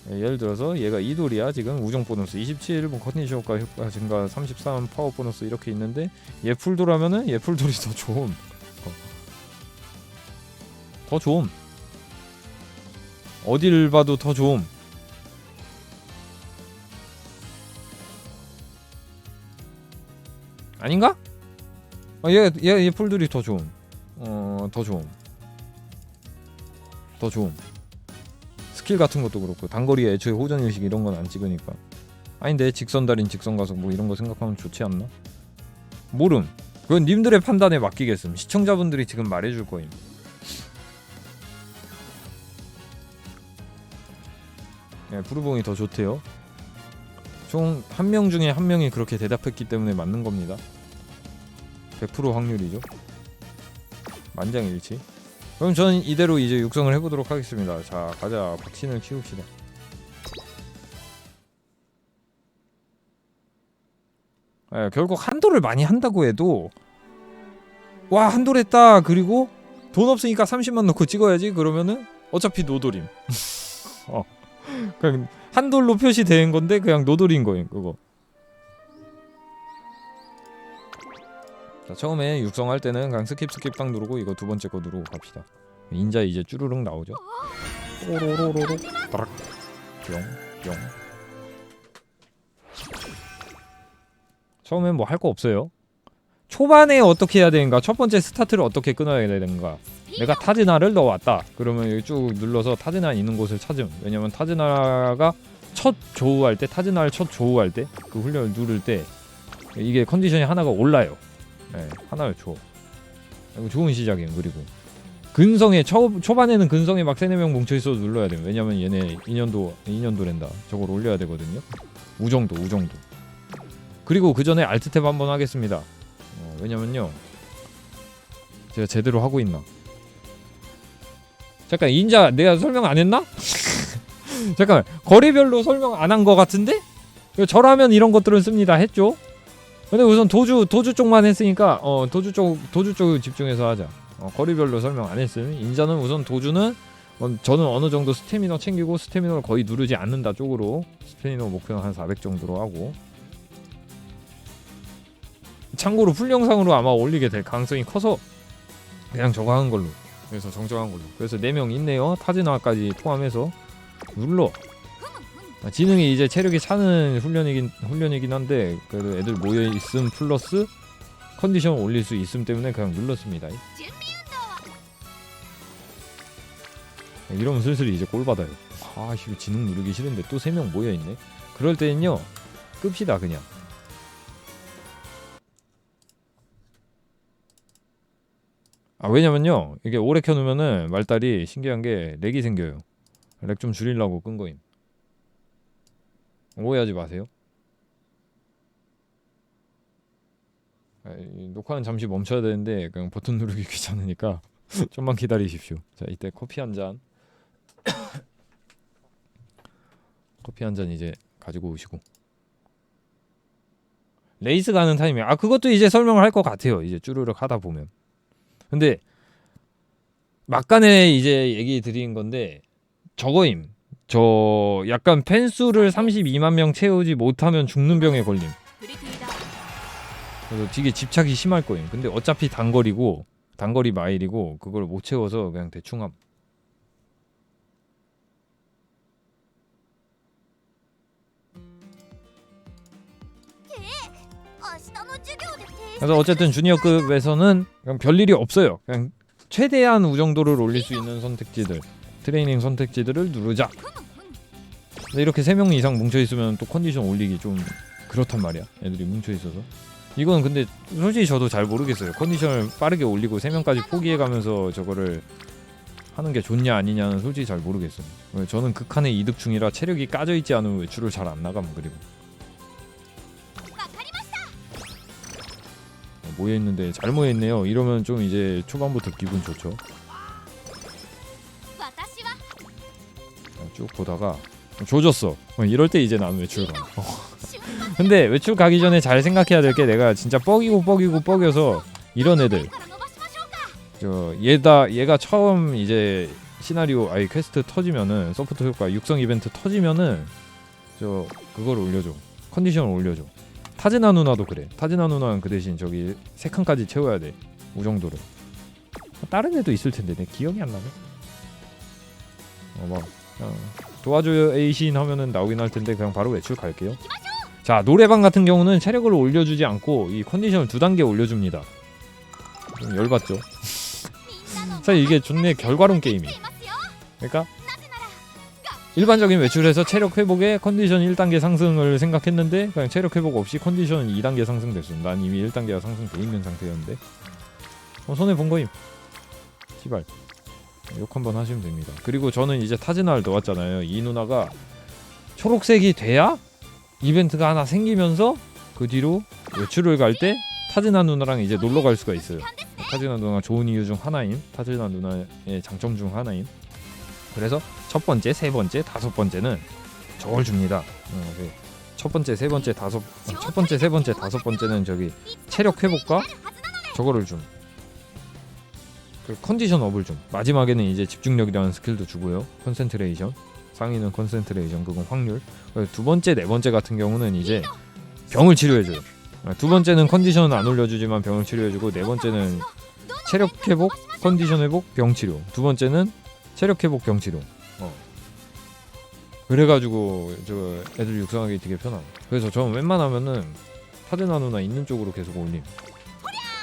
[SPEAKER 1] 예를 들어서 얘가 2돌이야. 지금 우정 보너스 27분 컨디션 효과 증가 33 파워 보너스 이렇게 있는데 얘 풀돌 하면은 얘 풀돌이 더 좋음. 더 좋음. 어딜 봐도 더 좋음. 아닌가? 얘 풀돌이 더 좋음. 더 좋음. 더 좋음. 스킬 같은 것도 그렇고 단거리에 애초에 호전일식 이런 건 안 찍으니까. 아닌데 직선달인 직선가속 뭐 이런 거 생각하면 좋지 않나? 모름. 그건 님들의 판단에 맡기겠음. 시청자분들이 지금 말해줄 거임. 네, 부르봉이 더 좋대요. 총 한 명 중에 한 명이 그렇게 대답했기 때문에 맞는 겁니다. 100% 확률이죠. 만장일치. 그럼 저는 이대로 이제 육성을 해보도록 하겠습니다. 자, 가자. 박신을 키웁시다. 결국 한도를 많이 한다고 해도 와 한돌 했다. 그리고 돈 없으니까 30만 넣고 찍어야지. 그러면은 어차피 노돌임. 그냥 한돌로 표시된 건데 그냥 노돌인 거예요. 그거. 자, 처음에 육성할 때는 그냥 스킵 딱 누르고 이거 두 번째 거 누르고 갑시다. 인자 이제 쭈루룩 나오죠. 오로로로로 따락 뿅뿅. 처음엔 뭐 할 거 없어요. 초반에 어떻게 해야 되는가? 첫 번째 스타트를 어떻게 끊어야 되는가? 내가 타즈나를 넣어왔다. 그러면 여기 쭉 눌러서 타즈나 있는 곳을 찾음. 왜냐면 타즈나가 첫 조우할 때, 타즈나를 첫 조우할 때 그 훈련을 누를 때 이게 컨디션이 하나가 올라요. 네, 하나를 줘. 이거 좋은 시작이에요. 그리고 근성에 초반에는 근성에 막 3-4명 뭉쳐있어도 눌러야 돼요. 왜냐면 얘네 2년도 랜다. 저걸 올려야 되거든요. 우정도. 그리고 그 전에 알트 탭 한번 하겠습니다. 왜냐면요. 제가 제대로 하고 있나? 잠깐 인자 내가 설명 안 했나? 잠깐 거리별로 설명 안 한 거 같은데? 저라면 이런 것들은 씁니다. 했죠? 근데 우선 도주 쪽만 했으니까 도주 쪽 집중해서 하자. 거리별로 설명 안 했음. 인자는 우선 도주는 저는 어느 정도 스태미너 챙기고 스태미너를 거의 누르지 않는다 쪽으로 스태미너 목표는 한 400 정도로 하고. 참고로 풀 영상으로 아마 올리게 될 가능성이 커서 그냥 저거 하는 걸로. 그래서 정정한 걸로. 그래서 4명 있네요. 타즈나까지 포함해서 눌러. 지능이 이제 체력이 차는 훈련이긴 한데 그래도 애들 모여 있음 플러스 컨디션 올릴 수 있음 때문에 그냥 눌렀습니다. 이러면 슬슬 이제 꼴 받아요. 아씨 지능 누르기 싫은데 또 3명 모여 있네. 그럴 때는요 끕시다 그냥. 왜냐면요 이게 오래 켜놓으면은 말달이 신기한 게 렉이 생겨요. 렉 좀 줄이려고 끈 거임. 오해하지 마세요. 녹화는 잠시 멈춰야 되는데 그냥 버튼 누르기 귀찮으니까 좀만 기다리십시오. 자 이때 커피 한 잔 커피 한 잔 이제 가지고 오시고 레이스 가는 타이밍 그것도 이제 설명을 할 것 같아요. 이제 쭈르륵 하다 보면. 근데 막간에 이제 얘기 드린 건데 저거임. 저 약간 팬수를 32만 명 채우지 못하면 죽는 병에 걸림. 그래서 되게 집착이 심할 거임. 근데 어차피 단거리 마일이고 그걸 못 채워서 그냥 대충 함. 그래서 어쨌든 주니어급에서는 그냥 별일이 없어요. 그냥 최대한 우정도를 올릴 수 있는 선택지들, 트레이닝 선택지들을 누르자. 근데 이렇게 3명 이상 뭉쳐있으면 또 컨디션 올리기 좀 그렇단 말이야. 애들이 뭉쳐있어서. 이건 근데 솔직히 저도 잘 모르겠어요. 컨디션을 빠르게 올리고 3명까지 포기해가면서 저거를 하는 게 좋냐 아니냐는 솔직히 잘 모르겠어요. 저는 극한의 이득 중이라 체력이 까져있지 않으면 외출을 잘 안 나감. 그리고 모여있는데 잘 모여있네요. 이러면 좀 이제 초반부터 기분 좋죠. 쭉 보다가 조졌어. 이럴 때 이제 나는 외출 가. 근데 외출 가기 전에 잘 생각해야 될 게 내가 진짜 뻐겨서 이런 애들 얘가 처음 이제 시나리오 퀘스트 터지면은 서포트 효과 육성 이벤트 터지면은 그걸 올려줘. 컨디션을 올려줘. 타즈나 누나도 그래. 타즈나 누나는 그 대신 저기 3칸까지 채워야 돼. 우정도를. 다른 애도 있을 텐데 내 기억이 안 나네. 도와줘요 에이신 하면은 나오긴 할 텐데 그냥 바로 외출 갈게요. 자, 노래방 같은 경우는 체력을 올려주지 않고 이 컨디션을 2단계 올려줍니다. 좀 열받죠? 사실 이게 존내 결과론 게임이. 그러니까 일반적인 외출에서 체력 회복에 컨디션 1단계 상승을 생각했는데 그냥 체력 회복 없이 컨디션 2단계 상승됐어. 난 이미 1단계가 상승돼 있는 상태였는데 손해 본 거임. 시발. 욕 한번 하시면 됩니다. 그리고 저는 이제 타즈나를 넣었잖아요. 이 누나가 초록색이 돼야 이벤트가 하나 생기면서 그 뒤로 외출을 갈 때 타즈나 누나랑 이제 놀러 갈 수가 있어요. 타즈나 누나가 좋은 이유 중 하나임. 타즈나 누나의 장점 중 하나임. 그래서 첫 번째, 세 번째, 다섯 번째는 저걸 줍니다. 첫 번째, 세 번째, 다섯 번째는 저기 체력 회복과 저거를 줌. 그 컨디션 업을 좀. 마지막에는 이제 집중력이라는 스킬도 주고요. 컨센트레이션. 상위는 컨센트레이션. 그건 확률. 두 번째, 네 번째 같은 경우는 이제 병을 치료해줘요. 두 번째는 컨디션은 안 올려주지만 병을 치료해주고 네 번째는 체력 회복, 컨디션 회복, 병 치료. 두 번째는 체력 회복, 병 치료. 그래가지고 저 애들 육성하기 되게 편함. 그래서 저는 웬만하면은 타드나 누나 있는 쪽으로 계속 올림.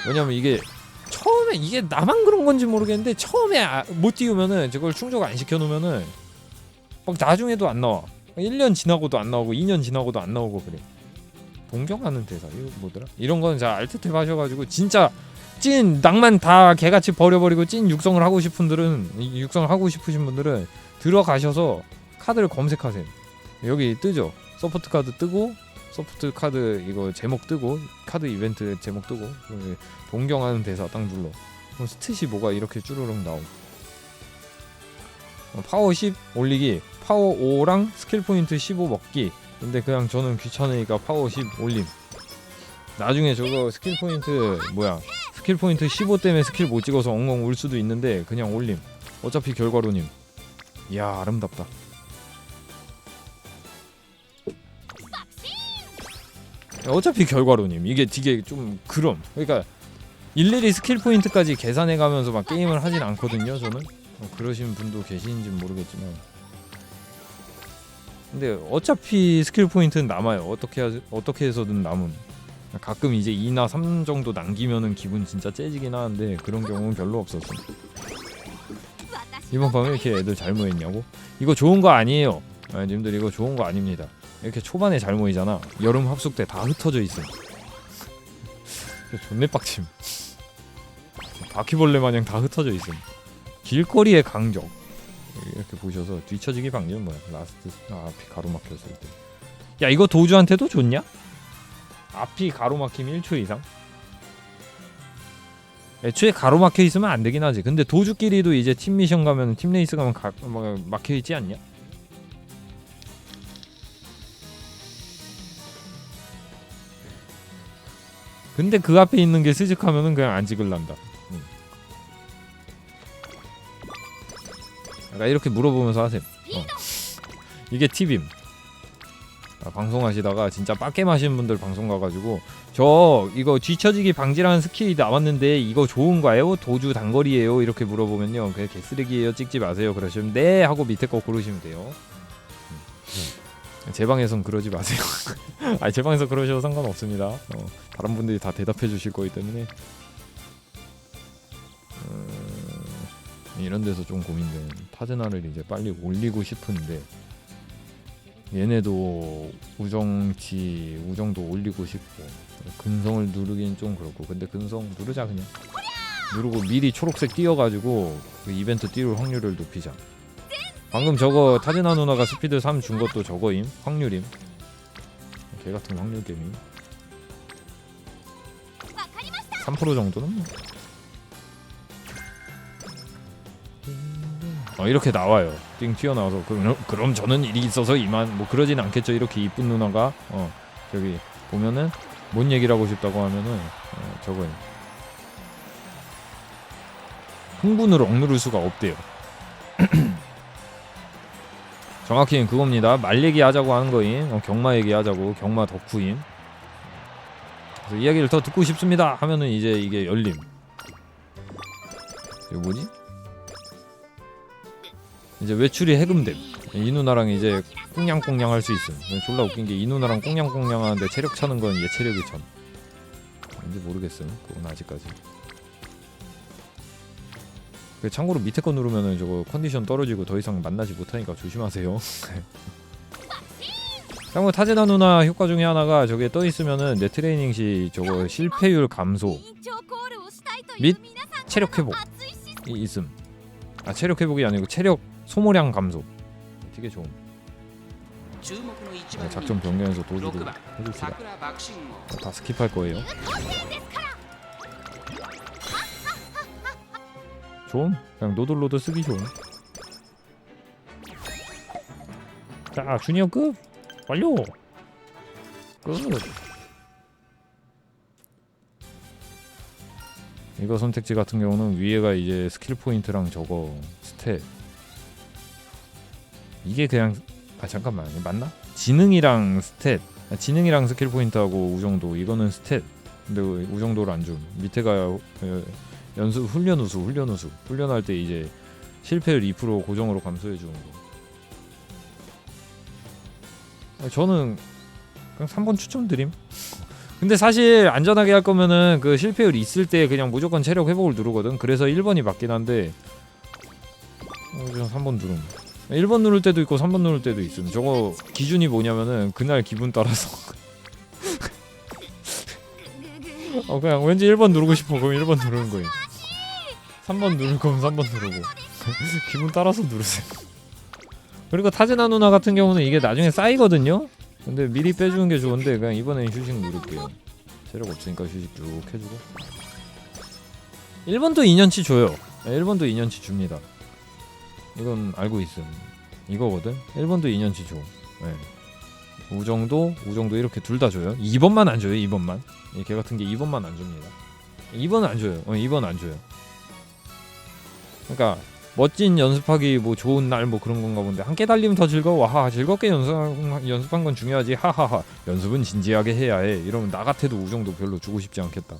[SPEAKER 1] 왜냐면 이게 처음에 이게 나만 그런 건지 모르겠는데 처음에 못 띄우면은 저걸 충족 안 시켜놓으면은 막 나중에도 안 나와. 1년 지나고도 안 나오고 2년 지나고도 안 나오고 그래. 동경하는 대사 이거 뭐더라? 이런 건 자 알트탭 하셔가지고 진짜 찐 낭만 다 개같이 버려버리고 찐 육성을 하고 싶은 분들은 육성을 하고 싶으신 분들은 들어가셔서 카드를 검색하세요. 여기 뜨죠. 서포트 카드 뜨고 서포트 카드 이거 제목 뜨고 카드 이벤트 제목 뜨고 동경하는 대사 딱 눌러. 그럼 스탯이 뭐가 이렇게 쭈르륵 나오고 파워 10 올리기, 파워 5랑 스킬 포인트 15 먹기. 근데 그냥 저는 귀찮으니까 파워 10 올림. 나중에 저거 스킬 포인트 스킬 포인트 15 때문에 스킬 못 찍어서 엉엉 울 수도 있는데 그냥 올림. 어차피 결과로님. 이야 아름답다. 어차피 결과로님. 이게 되게 좀 그럼. 그러니까 일일이 스킬 포인트까지 계산해가면서 막 게임을 하진 않거든요. 저는 그러신 분도 계시는지 모르겠지만. 근데 어차피 스킬 포인트는 남아요. 어떻게 해서든 남음. 가끔 이제 2나 3 정도 남기면은 기분 진짜 째지긴 하는데 그런 경우는 별로 없었어. 이번 밤에 이렇게 애들 잘 모였냐고? 이거 좋은 거 아니에요. 님들 이거 좋은 거 아닙니다. 이렇게 초반에 잘 모이잖아. 여름 합숙 때 다 흩어져 있음. 존내 빡침. 바퀴벌레 마냥 다 흩어져 있음. 길거리의 강적. 이렇게 보셔서 뒤처지기 방지는 뭐야? 라스트 앞이 가로막혔을 때. 야 이거 도주한테도 좋냐? 앞이 가로막힘 1초 이상? 애초에 가로막혀 있으면 안 되긴 하지. 근데 도주끼리도 이제 팀 미션 가면 팀 레이스 가면 막혀 있지 않냐? 근데 그 앞에 있는 게 스직하면은 그냥 안 찍을란다. 그러니까 이렇게 물어보면서 하세요. 이게 팁임. 방송하시다가 진짜 빡겜 하시는 분들 방송 가가지고 저 이거 뒤처지기 방지라는 스킬이 나왔는데 이거 좋은가요? 도주 단거리예요? 이렇게 물어보면요 그냥 개쓰레기예요 찍지 마세요 그러시면 네 하고 밑에 거 고르시면 돼요. 제 방에선 그러지 마세요. 아니 제 방에서 그러셔도 상관없습니다. 다른 분들이 다 대답해 주실 거기 때문에 이런 데서 좀 고민돼. 타즈나를 이제 빨리 올리고 싶은데 얘네도 우정도 올리고 싶고 근성을 누르긴 좀 그렇고. 근데 근성 누르자 그냥. 누르고 미리 초록색 띄워가지고 그 이벤트 띄울 확률을 높이자. 방금 저거 타즈나 누나가 스피드 3 준 것도 저거임. 확률임. 개같은 확률 게임임. 3% 정도는 뭐. 이렇게 나와요. 띵 튀어나와서 그럼 저는 일이 있어서 이만 뭐 그러진 않겠죠. 이렇게 이쁜 누나가 저기 보면은 뭔 얘기를 하고 싶다고 하면은 저거예요. 흥분을 억누를 수가 없대요. 정확히는 그겁니다. 말 얘기하자고 하는 거임. 경마 얘기하자고. 경마 덕후임. 그래서 이야기를 더 듣고 싶습니다 하면은 이제 이게 열림. 이거 뭐지? 이제 외출이 해금됨. 이 누나랑 이제 꽁냥꽁냥 할 수 있음. 졸라 웃긴 게 이 누나랑 꽁냥꽁냥 하는데 체력 차는 건 얘 체력이 전. 뭔지 모르겠음. 그건 아직까지. 참고로 밑에 거 누르면은 저거 컨디션 떨어지고 더 이상 만나지 못하니까 조심하세요. 참고로 타즈나 누나 효과 중에 하나가 저게 떠 있으면은 내 트레이닝 시 저거 실패율 감소 및 체력 회복이 있음. 체력 회복이 아니고 체력 소모량 감소. 되게 좋음. 작전 변경해서 도주를 해줍시다. 다 스킵할 거예요. 좋음. 그냥 노들로드 쓰기 좋음. 자, 주니어 급 완료. 끝. 이거 선택지 같은 경우는 위에가 이제 스킬 포인트랑 저거 스탯. 이게 그냥 잠깐만 맞나? 지능이랑 스탯. 지능이랑 스킬 포인트하고 우정도. 이거는 스탯. 근데 우정도를 안 줌. 밑에가 연수 훈련 우수. 훈련할 때 이제 실패율 2% 고정으로 감소해 주는 거. 저는 그냥 3번 추천드림. 근데 사실 안전하게 할 거면은 그 실패율 있을 때 그냥 무조건 체력 회복을 누르거든. 그래서 1번이 맞긴 한데 그냥 3번 누름. 1번 누를 때도 있고 3번 누를 때도 있음. 저거 기준이 뭐냐면은 그날 기분 따라서 그냥 왠지 1번 누르고 싶어. 그럼 1번 누르는 거예요. 3번 누를 거면 3번 누르고 기분 따라서 누르세요. 그리고 타즈나 누나 같은 경우는 이게 나중에 쌓이거든요. 근데 미리 빼주는 게 좋은데 그냥 이번엔 휴식 누를게요. 체력 없으니까 휴식 쭉 해주고. 1번도 2년치 줘요. 1번도 2년치 줍니다. 이건 알고 있음. 이거거든. 1번도 2년치 줘. 네. 우정도 이렇게 둘 다 줘요. 2번만 안 줘요. 2번만. 걔 같은 게 2번만 안 줍니다. 2번은 안 줘요. 2번 안 줘요. 그러니까 멋진 연습하기 뭐 좋은 날 뭐 그런 건가 본데 함께 달리면 더 즐거워. 하하. 즐겁게 연습한 건 중요하지. 하하하. 연습은 진지하게 해야 해. 이러면 나 같아도 우정도 별로 주고 싶지 않겠다.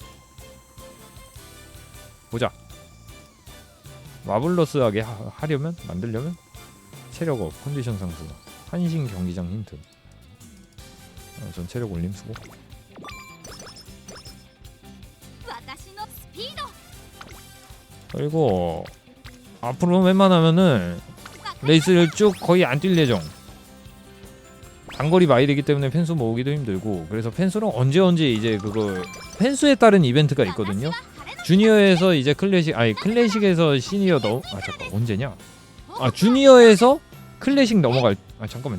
[SPEAKER 1] 보자. 마블러스하게 하려면 만들려면 체력업, 컨디션 상승, 한신 경기장 힌트. 전 체력 올림 수고. 그리고 앞으로 웬만하면은 레이스를 쭉 거의 안 뛸 예정. 단거리 마일이기 때문에 펜수 모으기도 힘들고. 그래서 펜수는 언제 이제 그거 펜수에 따른 이벤트가 있거든요. 주니어에서 이제 클래식에서 시니어 잠깐 언제냐? 주니어에서 클래식 넘어갈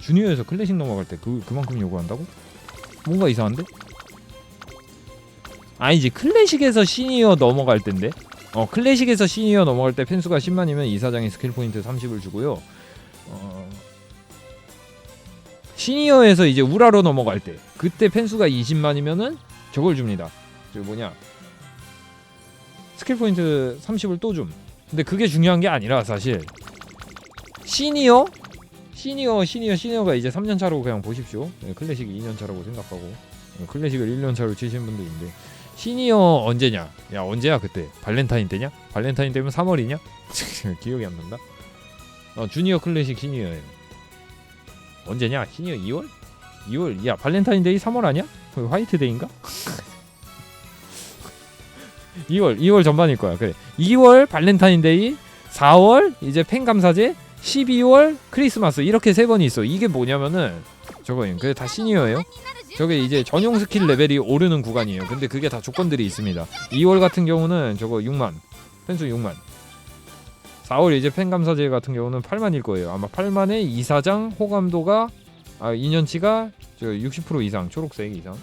[SPEAKER 1] 주니어에서 클래식 넘어갈 때 그만큼 요구한다고? 뭔가 이상한데? 아니지, 클래식에서 시니어 넘어갈 때인데. 클래식에서 시니어 넘어갈 때 펜수가 10만이면 이사장이 스킬 포인트 30을 주고요. 시니어에서 이제 우라로 넘어갈 때 그때 펜수가 20만이면은 저걸 줍니다. 저기 뭐냐? 스킬 포인트 30을 또 줌. 근데 그게 중요한 게 아니라 사실 시니어가 이제 3년 차로 그냥 보십시오. 클래식이 2년 차라고 생각하고 클래식을 1년 차로 치시는 분도 있는데 시니어 언제냐? 야, 언제야 그때? 발렌타인 때냐? 발렌타인 때면 3월이냐? 기억이 안 난다. 주니어 클래식 시니어예요. 언제냐? 시니어 2월? 2월. 야, 발렌타인데이 3월 아니야? 화이트데이인가? 2월 전반일 거야. 그래. 2월 발렌타인데이 4월 이제 팬감사제, 12월 크리스마스 이렇게 3번이 있어. 이게 뭐냐면은 저거예요. 그게 다 시니어예요. 저게 이제 전용 스킬 레벨이 오르는 구간이에요. 근데 그게 다 조건들이 있습니다. 2월 같은 경우는 저거 6만 펜수 6만. 4월 이제 팬감사제 같은 경우는 8만일 거예요. 아마 8만에 이사장 호감도가 2년치가 60% 이상, 초록색 이상.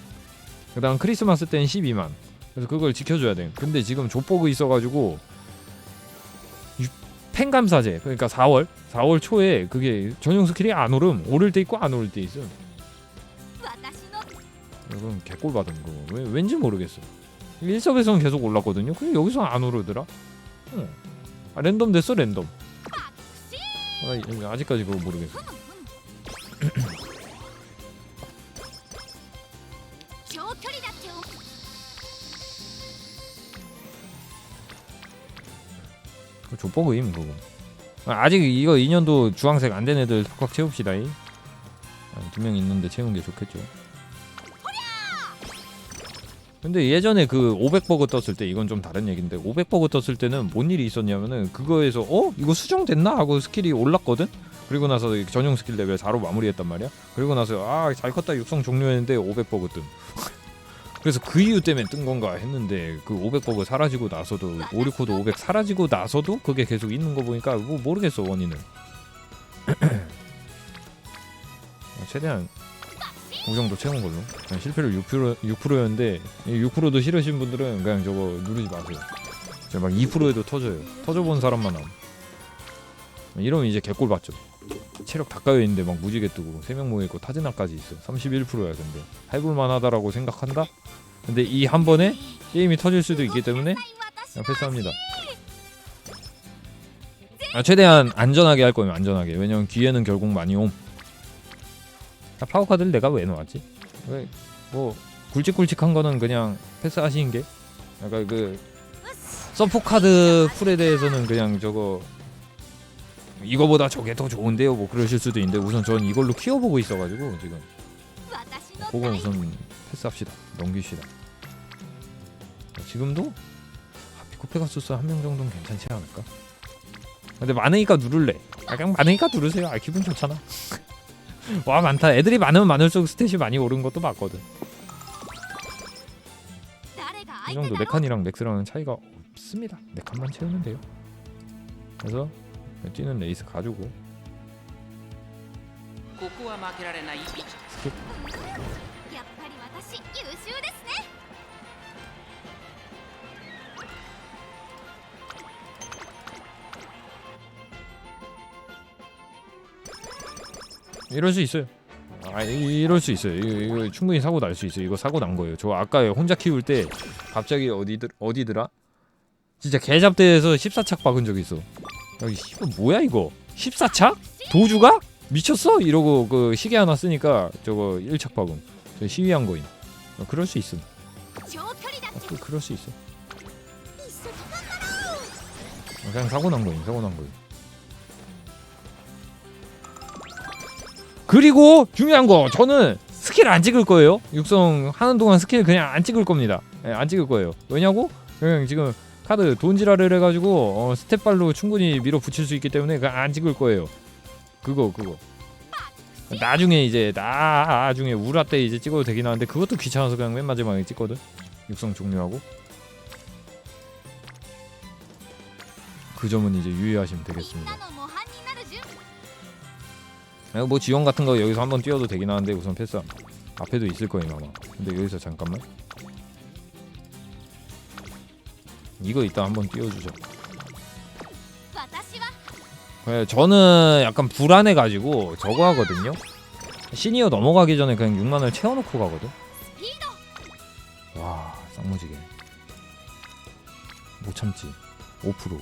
[SPEAKER 1] 그다음 크리스마스 때는 12만. 그래서 그걸 지켜줘야 돼. 근데 지금 족보고 있어가지고 팬감사제 그러니까 4월 초에 그게 전용 스킬이 안 오를 때 있고 안 오를 때 있어. 이건 개꼴 받은 거. 왠지 모르겠어. 1섭에서는 계속 올랐거든요. 근데 여기서 안 오르더라. 랜덤 됐어 랜덤. 아직까지 그거 모르겠어. 족보그임 그거. 아직 이거 2년도 주황색 안 된 애들 꽉 채웁시다. 2명 있는데 채우는 게 좋겠죠. 근데 예전에 그 500버그 떴을 때 이건 좀 다른 얘긴데 500버그 떴을 때는 뭔 일이 있었냐면은 그거에서 이거 수정됐나 하고 스킬이 올랐거든. 그리고 나서 전용 스킬 레벨 4로 마무리했단 말이야. 그리고 나서 잘 컸다 육성 종료했는데 500버그 뜸. 그래서 그 이유 때문에 뜬 건가 했는데 그 500버그 사라지고 나서도 오리코드 500 사라지고 나서도 그게 계속 있는 거 보니까 뭐 모르겠어 원인을. 최대한 그 정도 채운 걸로. 실패율 6%였는데 6%도 싫으신 분들은 그냥 저거 누르지 마세요. 막 2%에도 터져요. 터져본 사람만 함. 이러면 이제 개꼴 받죠. 체력 다 까여있는데 막 무지개 뜨고 3명 모여있고 타즈나까지 있어. 31%야 근데 해볼만 하다라고 생각한다? 근데 이 한 번에 게임이 터질 수도 있기 때문에 그냥 패스합니다. 최대한 안전하게 할 거면 안전하게. 왜냐면 기회는 결국 많이 옴. 파워카드를 내가 왜 놓았지? 왜 뭐 굵직굵직한 거는 그냥 패스하시는 게 약간 그 서포카드 풀에 대해서는 그냥 저거 이거보다 저게 더 좋은데요 뭐 그러실 수도 있는데 우선 전 이걸로 키워보고 있어가지고 지금 그거 우선 패스합시다. 넘기시다. 지금도 피코페가수스 한 명 정도는 괜찮지 않을까? 근데 많으니까 누를래. 그냥 많으니까 누르세요. 기분 좋잖아. 와 많다. 애들이 많으면 많을수록 스탯이 많이 오른 것도 맞거든. 이 정도 4칸이랑 넥스랑은 차이가 없습니다. 4칸만 채우면 돼요. 그래서 뛰는 레이스 가지고 스킵. 이럴 수 있어요. 이럴 수 있어요. 이거 충분히 사고 날 수 있어요. 이거 사고 난 거예요. 저 아까 혼자 키울 때 갑자기 어디더라? 진짜 개잡대에서 14착 박은 적 있어. 여기 뭐야 이거? 14착? 도주가? 미쳤어? 이러고 그 시계 하나 쓰니까 저거 1착 박음. 저 시위한 거임. 그럴 수 있음. 그럴 수 있어. 그냥 사고 난 거임. 그리고 중요한 거 저는 스킬 안 찍을 거예요. 육성 하는 동안 스킬 그냥 안 찍을 겁니다. 안 찍을 거예요. 왜냐고? 그냥 지금 카드 돈지랄을 해가지고 스텝발로 충분히 밀어붙일 수 있기 때문에 그냥 안 찍을 거예요. 그거 나중에 이제 나중에 우라 때 이제 찍어도 되긴 하는데 그것도 귀찮아서 그냥 맨 마지막에 찍거든. 육성 종료하고 그 점은 이제 유의하시면 되겠습니다. 뭐 지원 같은 거 여기서 한번 뛰어도 되긴 하는데 우선 패스. 앞에도 있을 거예요 아마. 근데 여기서 잠깐만 이거 이따 한번 띄워주죠. 저는 약간 불안해가지고 저거 하거든요. 시니어 넘어가기 전에 그냥 6만을 채워놓고 가거든. 와 쌍무지개 못 참지. 5%.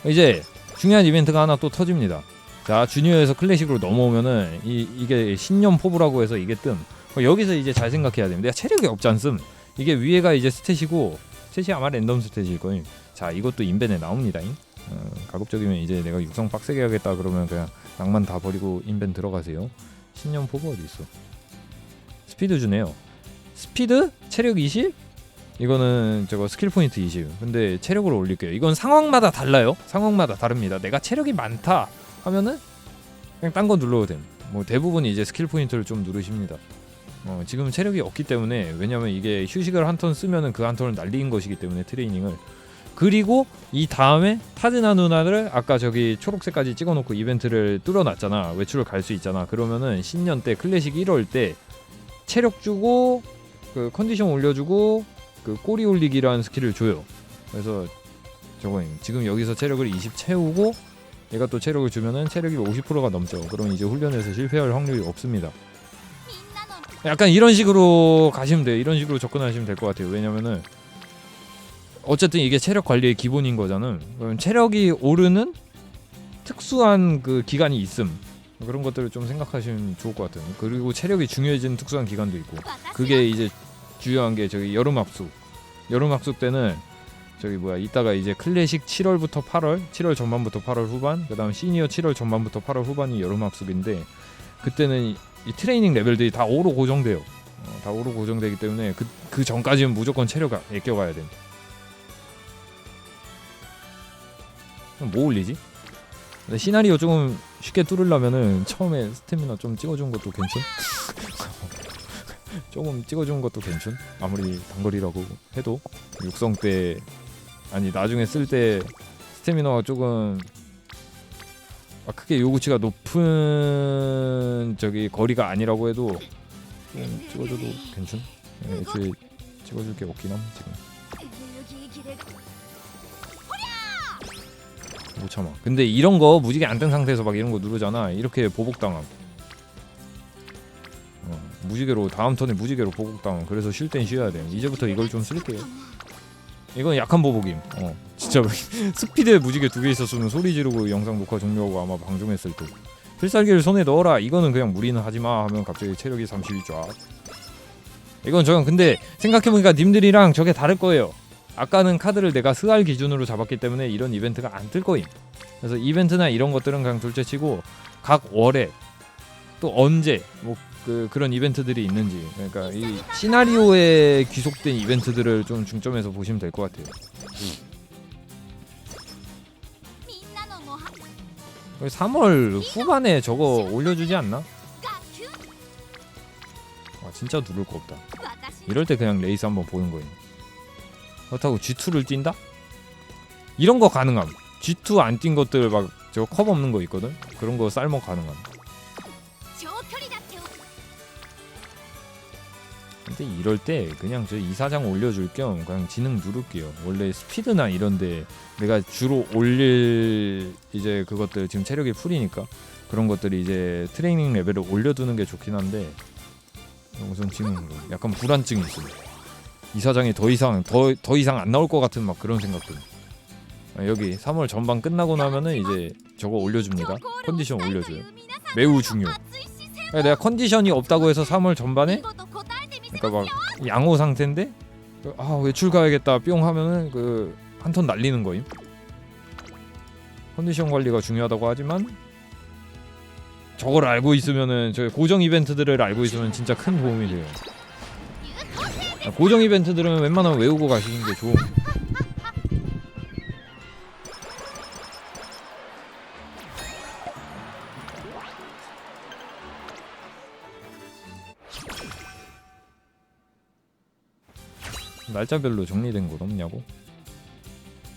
[SPEAKER 1] 이제 중요한 이벤트가 하나 또 터집니다. 자 주니어에서 클래식으로 넘어오면은 이게 신념 포부라고 해서 이게 뜸. 여기서 이제 잘 생각해야 됩니다. 내가 체력이 없지 않음. 이게 위에가 이제 스탯이고 스탯이 아마 랜덤 스탯일 거예요. 자 이것도 인벤에 나옵니다. 가급적이면 이제 내가 육성 빡세게 하겠다 그러면 그냥 낭만 다 버리고 인벤 들어가세요. 신념 포부 어디 있어? 스피드 주네요. 스피드 체력 20 이거는 저거 스킬 포인트 20. 근데 체력을 올릴게요. 이건 상황마다 달라요. 상황마다 다릅니다. 내가 체력이 많다 하면은 그냥 딴 거 눌러도 됨. 뭐 대부분 이제 스킬 포인트를 좀 누르십니다. 지금 체력이 없기 때문에, 왜냐면 이게 휴식을 한 턴 쓰면은 그 한 턴을 날린 것이기 때문에 트레이닝을. 그리고 이 다음에 타즈나 누나를 아까 저기 초록색까지 찍어놓고 이벤트를 뚫어놨잖아. 외출을 갈 수 있잖아. 그러면은 신년 때 클래식 1월 때 체력 주고 그 컨디션 올려주고 그 꼬리 올리기라는 스킬을 줘요. 그래서 저거 지금 여기서 체력을 20 채우고 얘가 또 체력을 주면은 체력이 50%가 넘죠. 그럼 이제 훈련에서 실패할 확률이 없습니다. 약간 이런 식으로 가시면 돼요. 이런 식으로 접근하시면 될 것 같아요. 왜냐면은 어쨌든 이게 체력 관리의 기본인 거잖아. 그럼 체력이 오르는 특수한 그 기간이 있음. 그런 것들을 좀 생각하시면 좋을 것 같아요. 그리고 체력이 중요해지는 특수한 기간도 있고, 그게 이제 중요한 게 저기 여름 합숙. 여름 합숙 때는 저기 뭐야, 이따가 이제 클래식 7월부터 8월, 7월 전반부터 8월 후반, 그다음 시니어 7월 전반부터 8월 후반이 여름 합숙인데, 그때는 이 트레이닝 레벨들이 다 5로 고정돼요. 다 5로 고정되기 때문에 그 전까지는 무조건 체력 아껴가야 돼. 뭐 올리지? 시나리오 조금 쉽게 뚫으려면은 처음에 스태미나 좀 찍어주는 것도 괜찮? 조금 찍어주는 것도 괜찮? 아무리 단거리라고 해도 육성 때, 아니 나중에 쓸 때 스태미나가 조금 크게 요구치가 높은 저기 거리가 아니라고 해도 좀 찍어줘도 괜찮? 애초에 찍어줄 게 없긴 함 지금. 못 참아. 근데 이런 거 무지개 안 뜬 상태에서 막 이런 거 누르잖아. 이렇게 보복당함. 무지개로 다음 턴에 무지개로 보복당함. 그래서 쉴 땐 쉬어야 돼. 이제부터 이걸 좀 쓸게요. 이건 약한 보복임. 진짜 스피드에 무지개 2개 있었으면 소리 지르고 영상 녹화 종료하고 아마 방종했을 듯. 필살기를 손에 넣어라. 이거는 그냥 무리는 하지마 하면 갑자기 체력이 32 쫙. 이건 저는 근데 생각해보니까 님들이랑 저게 다를 거예요. 아까는 카드를 내가 스알 기준으로 잡았기 때문에 이런 이벤트가 안 뜰 거임. 그래서 이벤트나 이런 것들은 그냥 둘째치고 각 월에 또 언제 뭐 그런 이벤트들이 있는지, 그러니까 이 시나리오에 귀속된 이벤트들을 좀 중점에서 보시면 될 것 같아요. 3월 후반에 저거 올려주지 않나? 진짜 누를 거 없다. 이럴 때 그냥 레이스 한번 보는 거예요. 그렇다고 G2를 뛴다? 이런 거 가능함. G2 안 뛴 것들 막 저 컵 없는 거 있거든? 그런 거 쌀먹 가능함. 근데 이럴 때 그냥 저 이사장 올려줄 겸 그냥 지능 누를게요. 원래 스피드나 이런데 내가 주로 올릴 이제 그것들 지금 체력이 풀이니까 그런 것들이 이제 트레이닝 레벨을 올려두는 게 좋긴 한데, 우선 지금 약간 불안증이 있어요. 이사장이 더 이상 안 나올 것 같은 막 그런 생각들. 여기 3월 전반 끝나고 나면은 이제 저거 올려줍니다. 컨디션 올려줘요. 매우 중요. 내가 컨디션이 없다고 해서 3월 전반에 그러니까 막 양호 상태인데 외출 가야겠다 뿅 하면은 그 한 턴 날리는 거임. 컨디션 관리가 중요하다고 하지만 저걸 알고 있으면은 저 고정 이벤트들을 알고 있으면 진짜 큰 도움이 돼요. 고정 이벤트들은 웬만하면 외우고 가시는 게 좋음. 날짜별로 정리된 거 없냐고?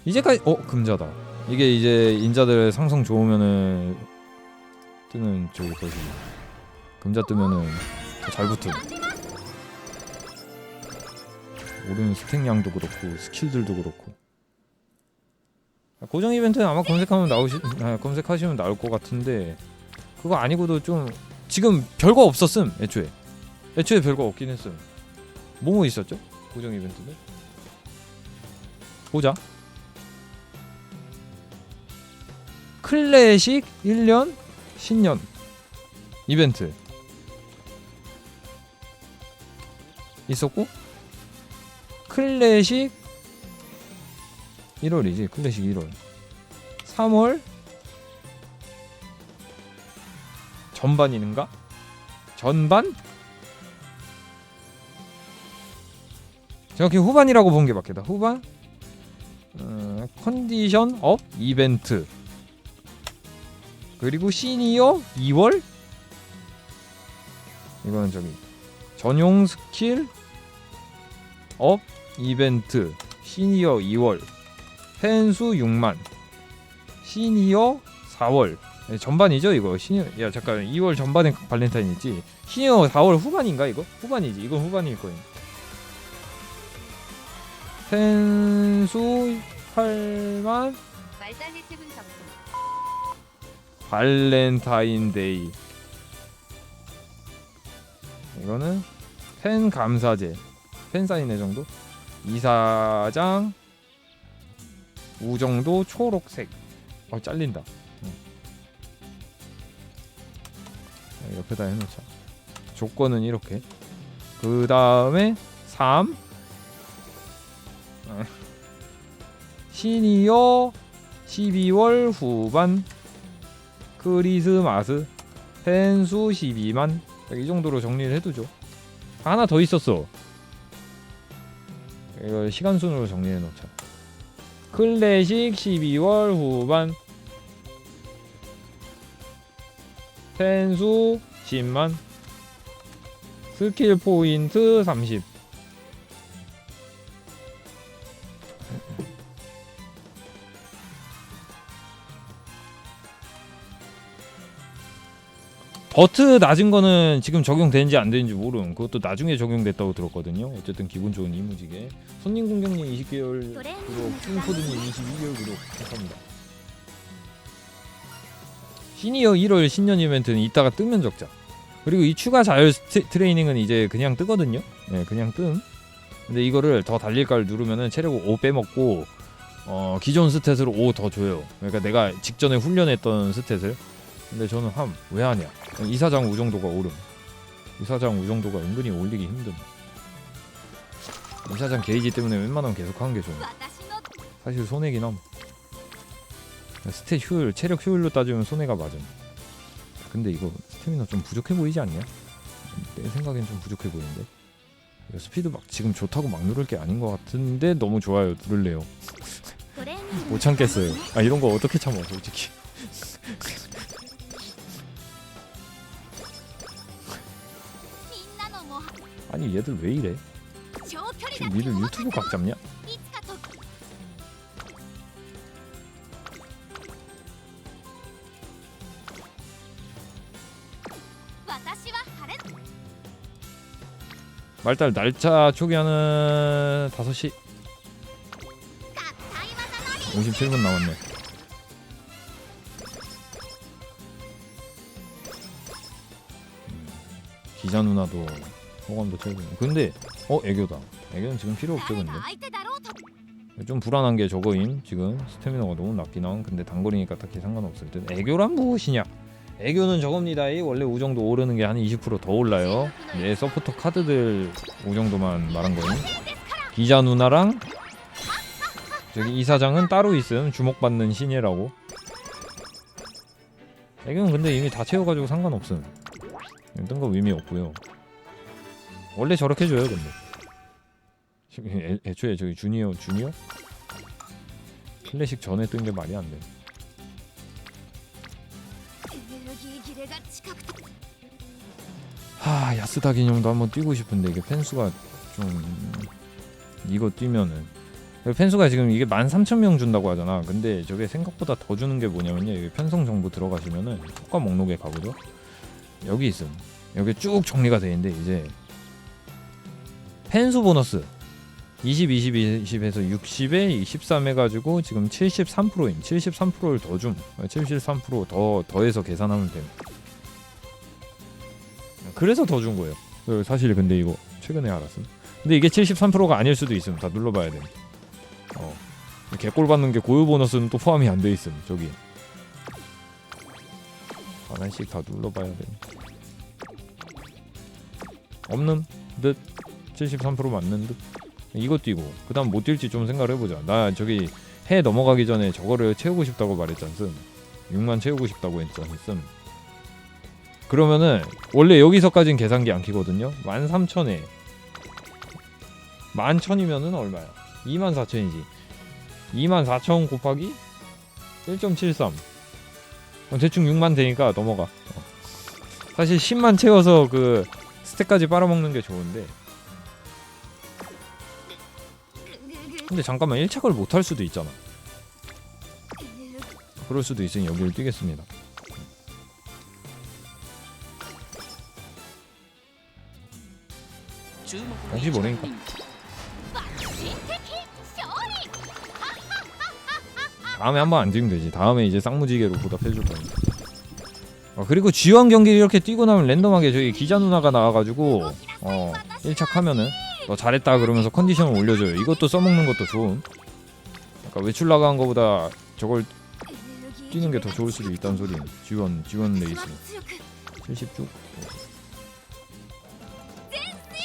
[SPEAKER 1] 이제까지 금자다. 이게 이제 인자들 상성 좋으면은 뜨는 저기 거지. 금자 뜨면은 더 잘 붙음. 오른 스택량도 그렇고 스킬들도 그렇고. 고정 이벤트는 아마 검색하시면 나올 것 같은데, 그거 아니고도 좀 지금 별거 없었음. 애초에 별거 없긴 했음. 뭐뭐 있었죠? 고정 이벤트는? 보자. 클래식 1년 신년 이벤트 있었고, 클래식 1월이지. 클래식 1월 3월 전반인가? 전반? 정확히 후반이라고 본 게 맞겠다. 후반 컨디션 업 이벤트 그리고 시니어 2월 이거는 저기 전용 스킬 업 이벤트 시니어 2월 팬수 6만 시니어 4월 네, 전반이죠 이거 시니어 야 잠깐 2월 전반에 발렌타인 있지 시니어 4월 후반인가 이거? 후반이지 이건 후반일 거예요. 팬수 8만
[SPEAKER 3] 말달리 세븐 작품.
[SPEAKER 1] 발렌타인데이 이거는 팬 감사제 팬 사인회 정도 이사장 우정도 초록색 잘린다. 옆에다 해놓자. 조건은 이렇게 그 다음에 3 시니어 12월 후반 크리스마스 팬수 12만 이 정도로 정리를 해두죠. 하나 더 있었어. 이거 시간 순으로 정리해 놓자. 클래식 12월 후반 팬수 10만 스킬 포인트 30 버트 낮은 거는 지금 적용되는지 안 되는지 모름. 그것도 나중에 적용됐다고 들었거든요. 어쨌든 기분 좋은 이무지게. 손님 공격님 20개월 구독, 킹코드님 22개월 구독 감사합니다. 시니어 1월 신년 이벤트는 이따가 뜨면 적자. 그리고 이 추가 자율 트레이닝은 이제 그냥 뜨거든요. 네, 그냥 뜸. 근데 이거를 더 달릴까를 누르면은 체력 5 빼먹고 기존 스탯으로 5 더 줘요. 그러니까 내가 직전에 훈련했던 스탯을. 근데 저는 왜 하냐? 이사장 우정도가 오름. 이사장 우정도가 은근히 올리기 힘듦. 이사장 게이지 때문에 웬만하면 계속 하는 게 좋아. 사실 손해긴 함. 스탯 효율, 체력 효율로 따지면 손해가 맞음. 근데 이거 스태미너 좀 부족해 보이지 않냐? 내 생각엔 좀 부족해 보이는데. 스피드 막 지금 좋다고 막 누를 게 아닌 것 같은데 너무 좋아요. 누를래요. 못 참겠어요. 이런 거 어떻게 참아 솔직히. 아니 얘들 왜 이래? 지금 니들 유튜브 각 잡냐? 말달 날짜 초기화는 5시 57분 남았네. 기자 누나도 호감도 최고. 근데 애교다. 애교는 지금 필요 없죠. 근데 좀 불안한 게 저거임. 지금 스태미너가 너무 낮긴 함. 근데 단거리니까 딱히 상관없을 듯. 애교란 무엇이냐? 애교는 저겁니다. 원래 우정도 오르는 게 한 20% 더 올라요. 내 서포터 카드들 우정도만 말한 거임. 기자 누나랑 저기 이사장은 따로 있음. 주목받는 신예라고. 애교는 근데 이미 다 채워가지고 상관없음. 뜬 거 의미 없고요. 원래 저렇게 줘요 근데. 애초에 저기 주니어? 클래식 전에 뜬 게 말이 안 돼. 야스다 기념도 한번 뛰고 싶은데 이게 팬수가 좀 이거 뛰면은 팬수가 지금 이게 13,000명 준다고 하잖아. 근데 저게 생각보다 더 주는 게 뭐냐면요. 여기 편성 정보 들어가시면은 효과 목록에 가보죠. 여기 있음. 여기 쭉 정리가 돼 있는데 이제 팬수 보너스 20, 20, 20에서 60에 13 해가지고 지금 73%임. 73%를 더 줌. 73% 더해서 계산하면 돼요. 그래서 더 준 거예요. 사실 근데 이거 최근에 알았음. 근데 이게 73%가 아닐 수도 있음. 다 눌러봐야 돼. 개꼴 받는 게 고유 보너스는 또 포함이 안 돼 있음. 저기 하나씩 다 눌러봐야 돼. 없는 듯 73% 맞는 듯. 이거 뛰고 그 다음 못 뛸지 좀 생각을 해보자. 나 저기 해 넘어가기 전에 저거를 채우고 싶다고 말했잖음. 6만 채우고 싶다고 했잖음. 그러면은 원래 여기서까지는 계산기 안 키거든요. 13,000에 11,000이면은 얼마야? 24,000이지. 24,000 곱하기 1.73. 대충 6만 되니까 넘어가. 사실 10만 채워서 그 스택까지 빨아먹는 게 좋은데. 근데 잠깐만 1착을 못할 수도 있잖아. 그럴 수도 있으니 여기를 뛰겠습니다. 혹시 모르니까. 다음에 한번 안 뛰면 되지. 다음에 이제 쌍무지개로 보답해줄 거니까. 그리고 G1 경기를 이렇게 뛰고 나면 랜덤하게 저기 기자 누나가 나와가지고 1착 하면은 너 잘했다 그러면서 컨디션을 올려줘요. 이것도 써먹는 것도 좋음. 그러니까 외출 나간 거보다 저걸 뛰는 게 더 좋을 수도 있다는 소리. G1 레이스 70쭉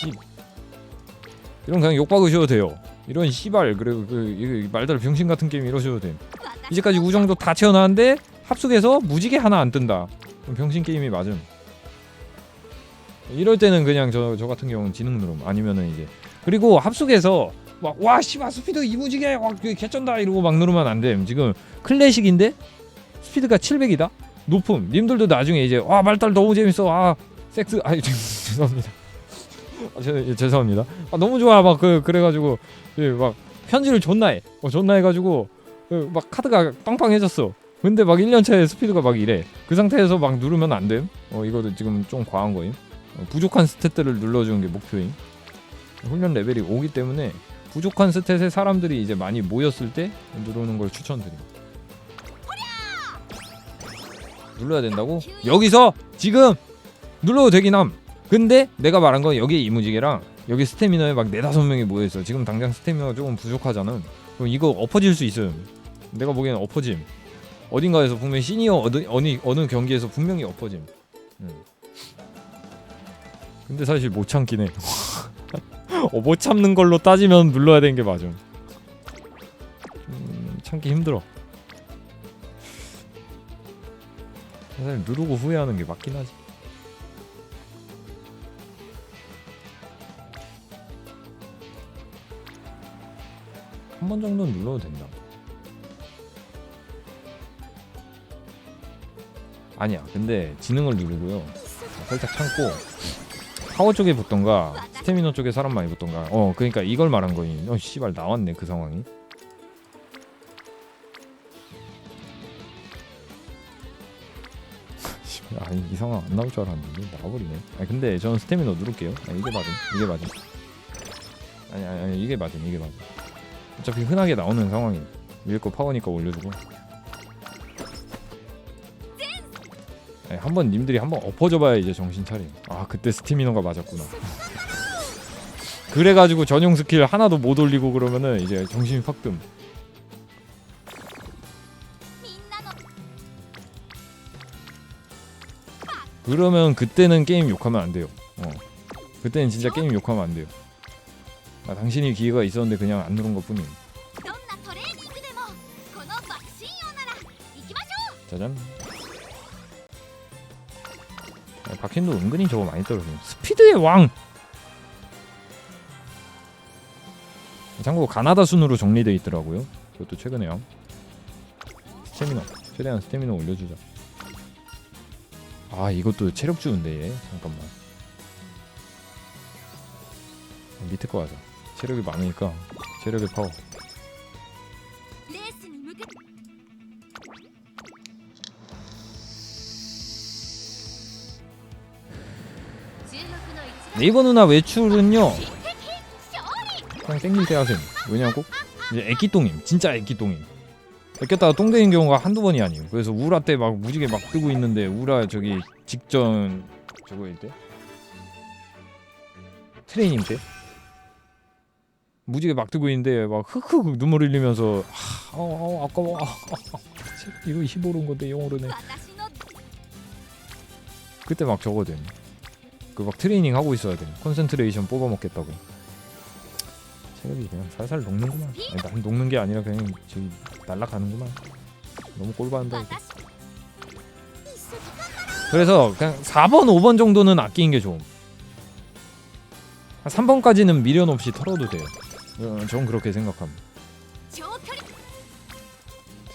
[SPEAKER 1] 10. 이런 그냥 욕박으셔도 돼요. 이런 씨발 그리고 그 말들 병신 같은 게임 이러셔도 돼. 이제까지 우정도 다 채워놨는데 합숙에서 무지개 하나 안 뜬다. 그럼 병신 게임이 맞음. 이럴 때는 그냥 저 같은 경우는 지능 누름 아니면은 이제 그리고 합숙에서 막 와 씨발 스피드 이무지개 와 개쩐다 이러고 막 누르면 안 됨. 지금 클래식인데 스피드가 700이다. 높음. 님들도 나중에 이제 와 말달 너무 재밌어. 아 섹스 아니 죄송합니다. 죄송합니다. 너무 좋아 막 그래가지고 막 편지를 존나 해. 존나 해가지고 막 카드가 빵빵해졌어. 근데 막 1년차에 스피드가 막 이래. 그 상태에서 막 누르면 안 됨. 이거도 지금 좀 과한 거임. 부족한 스탯들을 눌러주는 게 목표임. 훈련 레벨이 5기 때문에 부족한 스탯에 사람들이 이제 많이 모였을 때 누르는 걸 추천드립니다. 눌러야 된다고? 여기서 지금 눌러도 되긴 함. 근데 내가 말한 건 여기에 이무지개랑 여기 스태미너에 막 4-5명이 모여있어. 지금 당장 스태미너가 조금 부족하잖아. 그럼 이거 엎어질 수 있음. 내가 보기에는 엎어짐. 어딘가에서 분명히 시니어 어느 경기에서 분명히 엎어짐. 근데 사실 못 참긴 해. 못 참는 걸로 따지면 눌러야 되는 게 맞음. 참기 힘들어. 사실 누르고 후회하는 게 맞긴 하지. 한 번 정도는 눌러도 된다. 아니야. 근데 지능을 누르고요. 살짝 참고 파워 쪽에 붙던가 스태미너 쪽에 사람 많이 붙던가. 그러니까 이걸 말한 거임. 씨발 나왔네 그 상황이. 아니 이 상황 안 나올 줄 알았는데 나와버리네. 근데 저는 스태미너 누를게요. 이게 맞음. 아니 이게 맞음. 어차피 흔하게 나오는 상황이 위에 거 파워니까 올려주고. 한번 님들이 한번 엎어져봐야 이제 정신 차림. 그때 스태미너가 맞았구나. 그래가지고 전용 스킬 하나도 못 올리고 그러면은 이제 정신이 확 뜸. 그러면 그때는 게임 욕하면 안 돼요. 그때는 진짜 게임 욕하면 안 돼요. 당신이 기회가 있었는데 그냥 안 누른 것 뿐임. 짜잔. 박힌도 은근히 저거 많이 떨어져요. 스피드의 왕! 참고로 가나다 순으로 정리되어 있더라고요. 그것도 최근에 함. 스태미너. 최대한 스태미너 올려주자. 이것도 체력 주는데 얘. 잠깐만. 밑에 거 하자. 체력이 많으니까 체력의 파워. 네이버 누나 외출은요 그냥 땡길 때 하셈. 왜냐고? 이제 애기똥임. 진짜 애기똥임. 뺏겼다가 똥 되는 경우가 한두 번이 아니에요. 그래서 우라 때 막 무지개 막 뜨고 있는데 우라 저기 직전 저거일 때 트레이닝 때 무지개 막 뜨고 있는데 막 흑흑 눈물 흘리면서 아까워. 이거 15로 온 건데 영어로네. 그때 막 저거든. 그 막 트레이닝 하고 있어야 돼. 컨센트레이션 뽑아 먹겠다고. 체력이 그냥 살살 녹는구만. 난 녹는 게 아니라 그냥 저기 날아가는구만. 너무 꼴받는다 이거. 그래서 그냥 4번 5번 정도는 아끼는 게 좋음. 한 3번까지는 미련 없이 털어도 돼요. 전 그렇게 생각합니다.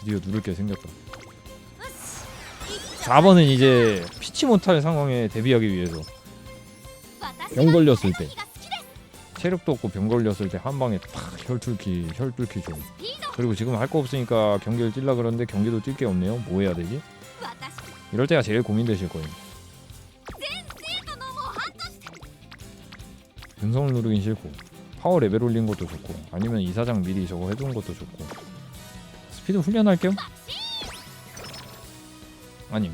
[SPEAKER 1] 드디어 누를 게 생겼다. 4번은 이제 피치 못할 상황에 대비하기 위해서 병 걸렸을 때, 체력도 없고 병 걸렸을 때 한 방에 탁 혈뚫기 좀. 그리고 지금 할 거 없으니까 경기를 뛸라 그러는데 경기도 뛸 게 없네요. 뭐 해야 되지? 이럴 때가 제일 고민되실 거예요. 근성을 누르긴 싫고, 파워 레벨 올린 것도 좋고, 아니면 이사장 미리 저거 해두는 것도 좋고. 스피드 훈련할게요. 아니,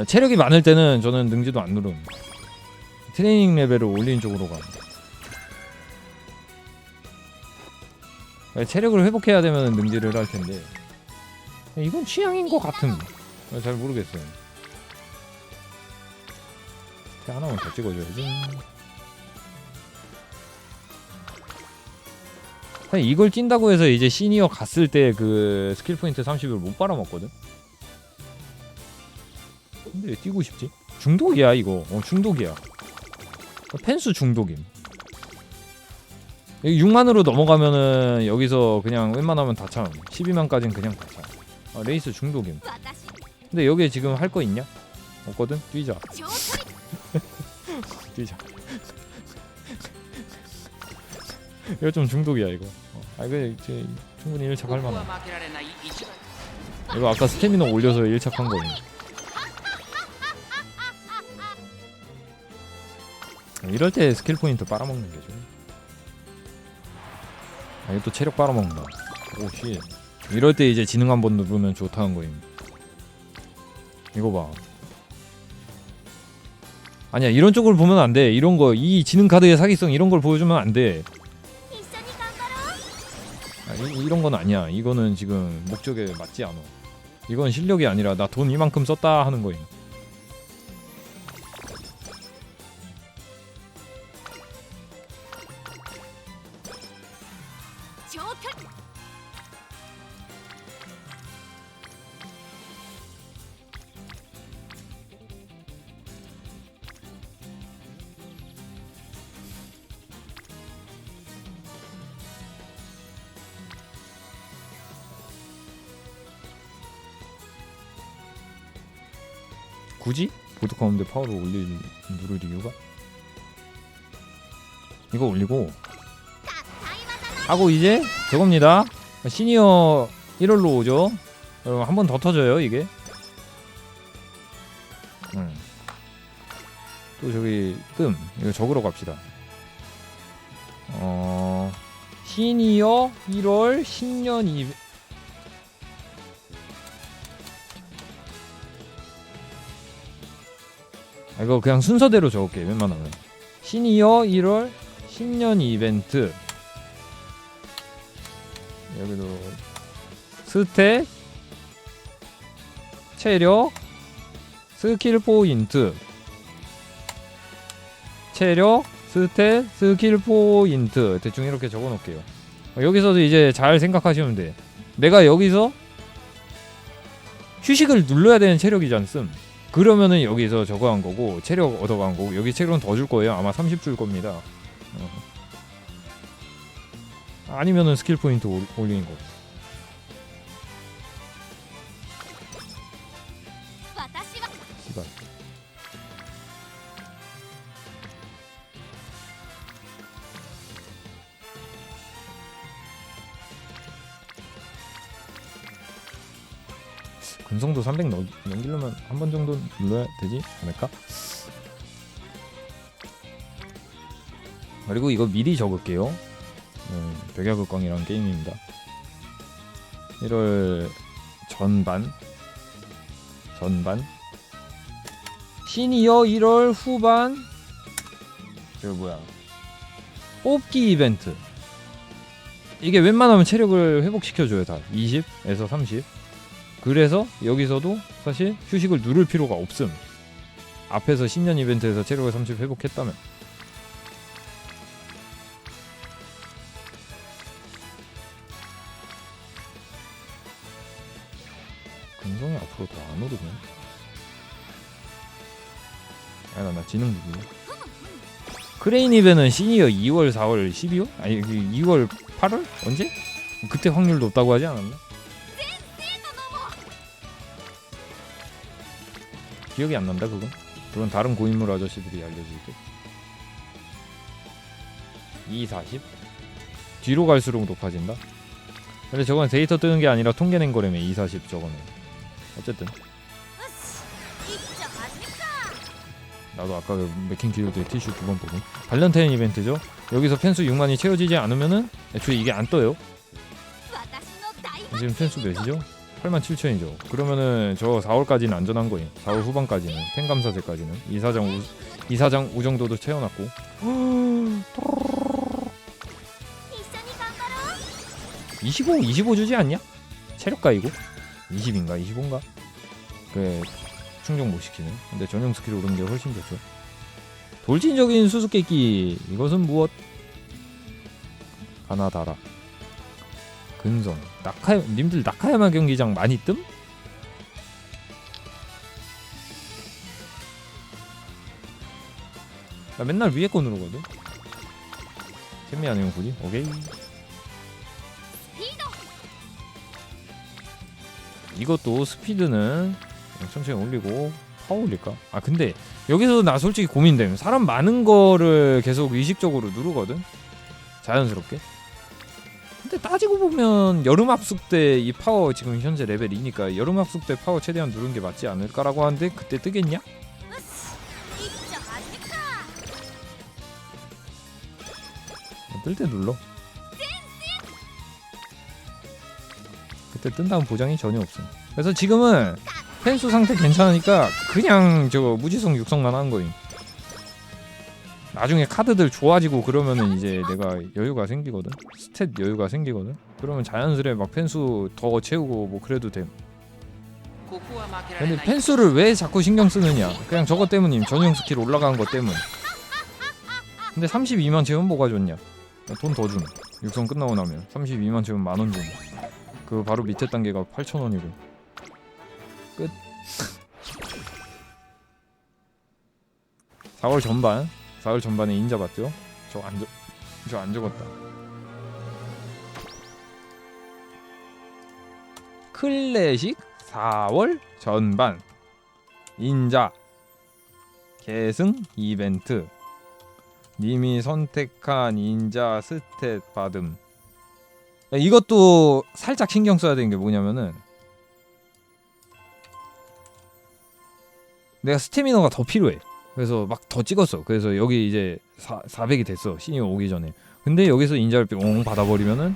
[SPEAKER 1] 체력이 많을 때는 저는 능지도 안 누름. 트레이닝 레벨을 올리는 쪽으로 가. 체력을 회복해야 되면 능지를 할 텐데, 이건 취향인 것 같음. 잘 모르겠어요. 하나만 더 찍어줘야지. 이걸 찐다고 해서 이제 시니어 갔을 때 그 스킬 포인트 30을 못 빨아먹거든. 근데 왜 뛰고 싶지? 중독이야 이거. 중독이야. 펜수 중독임. 6만으로 넘어가면은 여기서 그냥 웬만하면 다 참. 12만까지는 그냥 다 참. 레이스 중독임. 근데 여기에 지금 할 거 있냐? 없거든? 뛰자. 뛰자. 이거 좀 중독이야 이거. 이거 이제 충분히 1착 할 만한. 이거 아까 스태미너 올려서 1착 한 거예요. 이럴 때 스킬 포인트 빨아먹는 게 좀. 이거 또 체력 빨아먹는다. 오씨. 이럴 때 이제 지능 한번 누르면 좋다는 거임. 이거 봐. 아니야, 이런 쪽을 보면 안 돼. 이런 거, 이 지능 카드의 사기성 이런 걸 보여주면 안 돼. 이런 건 아니야. 이거는 지금 목적에 맞지 않아. 이건 실력이 아니라 나 돈 이만큼 썼다 하는 거임. 굳이? 보드 가운데 파워를 누를 이유가? 이거 올리고 하고 이제 저겁니다. 시니어 1월로 오죠. 한 번 더 터져요 이게. 또 저기 뜸 이거 적으러 갑시다. 시니어 1월 신년 이거 그냥 순서대로 적을게. 웬만하면 시니어 1월 신년 이벤트. 여기도 스탯 체력 스킬 포인트 체력 스탯 스킬 포인트 대충 이렇게 적어 놓을게요. 여기서도 이제 잘 생각하시면 돼. 내가 여기서 휴식을 눌러야 되는 체력이지 않음. 그러면은 여기서 저거 한 거고 체력 얻어간 거고 여기 체력은 더 줄 거예요. 아마 30 줄 겁니다. 아니면은 스킬 포인트 올리는 거. 씨발. 근성도 300 넘기려면 한 번 정도 눌러야 되지 않을까? 그리고 이거 미리 적을게요. 백야극광이라는 게임입니다. 1월 전반 시니어 1월 후반 저거 뭐야 뽑기 이벤트. 이게 웬만하면 체력을 회복시켜줘요. 다 20에서 30. 그래서 여기서도 사실 휴식을 누를 필요가 없음. 앞에서 신년 이벤트에서 체력을 30 회복했다면. 근성이 앞으로 더 안 오르네. 나 지능 부분. 크레인 이벤은 시니어 2월 4월 12월? 아니 2월 8월? 언제? 그때 확률 높다고 하지 않았나? 기억이 안 난다 그건. 그건 다른 고인물 아저씨들이 알려줄 때. 2, 40? 뒤로 갈수록 높아진다? 근데 저건 데이터 뜨는 게 아니라 통계 낸 거라며 2, 40 저거는. 어쨌든 나도 아까 그 맥킨 기울드의 티슈 2번 보고 발렌타인 이벤트죠. 여기서 펜수 6만이 채워지지 않으면은 애초에 이게 안 떠요. 지금 펜수 몇이죠? 87,000이죠. 그러면은 저 4월까지는 안전한 거예요. 4월 후반까지는 펜 감사제까지는 이사장 우정도도 채워놨고 25 주지 않냐? 체력가 이거? 20인가 25인가? 그 충족 못 시키네. 근데 전용 스킬 오른 게 훨씬 좋죠. 돌진적인 수수께끼 이것은 무엇? 가나다라 근성 님들 나카야마 경기장 많이 뜸? 나 맨날 위에 거 누르거든. 캔미 아니면 구리? 오케이. 이것도 스피드는 천천히 올리고 파워 올릴까? 아 근데 여기서 나 솔직히 고민됨. 사람 많은 거를 계속 의식적으로 누르거든. 자연스럽게. 근데 따지고 보면 여름 합숙 때 이 파워 지금 현재 레벨 2니까 여름 합숙 때 파워 최대한 누른 게 맞지 않을까라고 하는데 그때 뜨겠냐? 뜰 때 눌러. 그때 뜬다는 보장이 전혀 없음. 그래서 지금은 펜수 상태 괜찮으니까 그냥 저거 무지성 육성만 하는 거임. 나중에 카드들 좋아지고 그러면은 이제 내가 여유가 생기거든. 스탯 여유가 생기거든. 그러면 자연스레 막 펜수 더 채우고 뭐 그래도 됨. 근데 펜수를 왜 자꾸 신경 쓰느냐? 그냥 저거 때문임. 전용 스킬 올라간 거 때문. 근데 32만 채우면 뭐가 좋냐? 돈 더 줌. 육성 끝나고 나면 32만 채우면 만원 줌. 그 바로 밑에 단계가 8,000원이고 끝. 4월 전반에 인자 봤죠? 저 안 적었다. 클래식 4월 전반 인자 계승 이벤트 님이 선택한 인자 스탯 받음. 이것도 살짝 신경 써야 되는 게 뭐냐면은 내가 스태미너가 더 필요해. 그래서 막 더 찍었어. 그래서 여기 이제 400이 됐어. 시니어 오기 전에. 근데 여기서 인자를 뿅 받아버리면은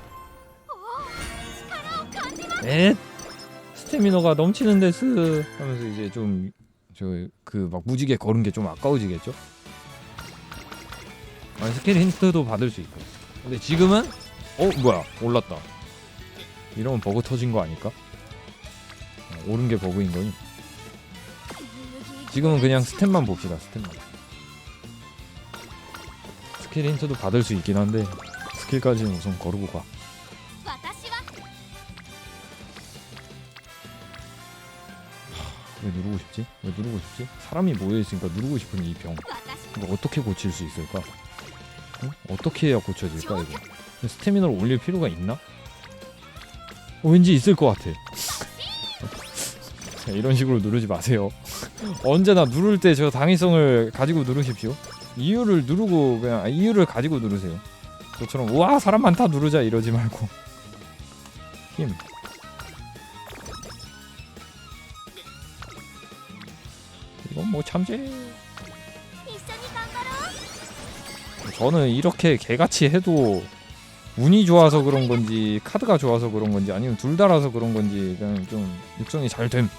[SPEAKER 1] 스태미너가 넘치는 데스 하면서 이제 좀 저 그 막 무지개 걸은 게 좀 아까워지겠죠? 아니 스킬 힌트도 받을 수 있고. 근데 지금은 뭐야 올랐다. 이러면 버그 터진 거 아닐까? 오른 게 버그인 거니. 지금은 그냥 스탯만 봅시다. 스탯만. 스킬 힌트도 받을 수 있긴 한데 스킬까지는 우선 거르고 가. 왜 누르고 싶지? 왜 누르고 싶지? 사람이 모여있으니까 누르고 싶은 이 병. 이거 어떻게 고칠 수 있을까? 응? 어떻게 해야 고쳐질까 이거? 스태미너를 올릴 필요가 있나? 왠지 있을 것 같아. 자, 이런 식으로 누르지 마세요. 언제나 누를 때 저 당위성을 가지고 누르십시오. 이유를 누르고 그냥 이유를 가지고 누르세요. 저처럼 우와 사람 많다 누르자 이러지 말고 힘. 이건 뭐 참제. 저는 이렇게 개같이 해도 운이 좋아서 그런 건지 카드가 좋아서 그런 건지 아니면 둘 다라서 그런 건지 그냥 좀 육성이 잘 됨.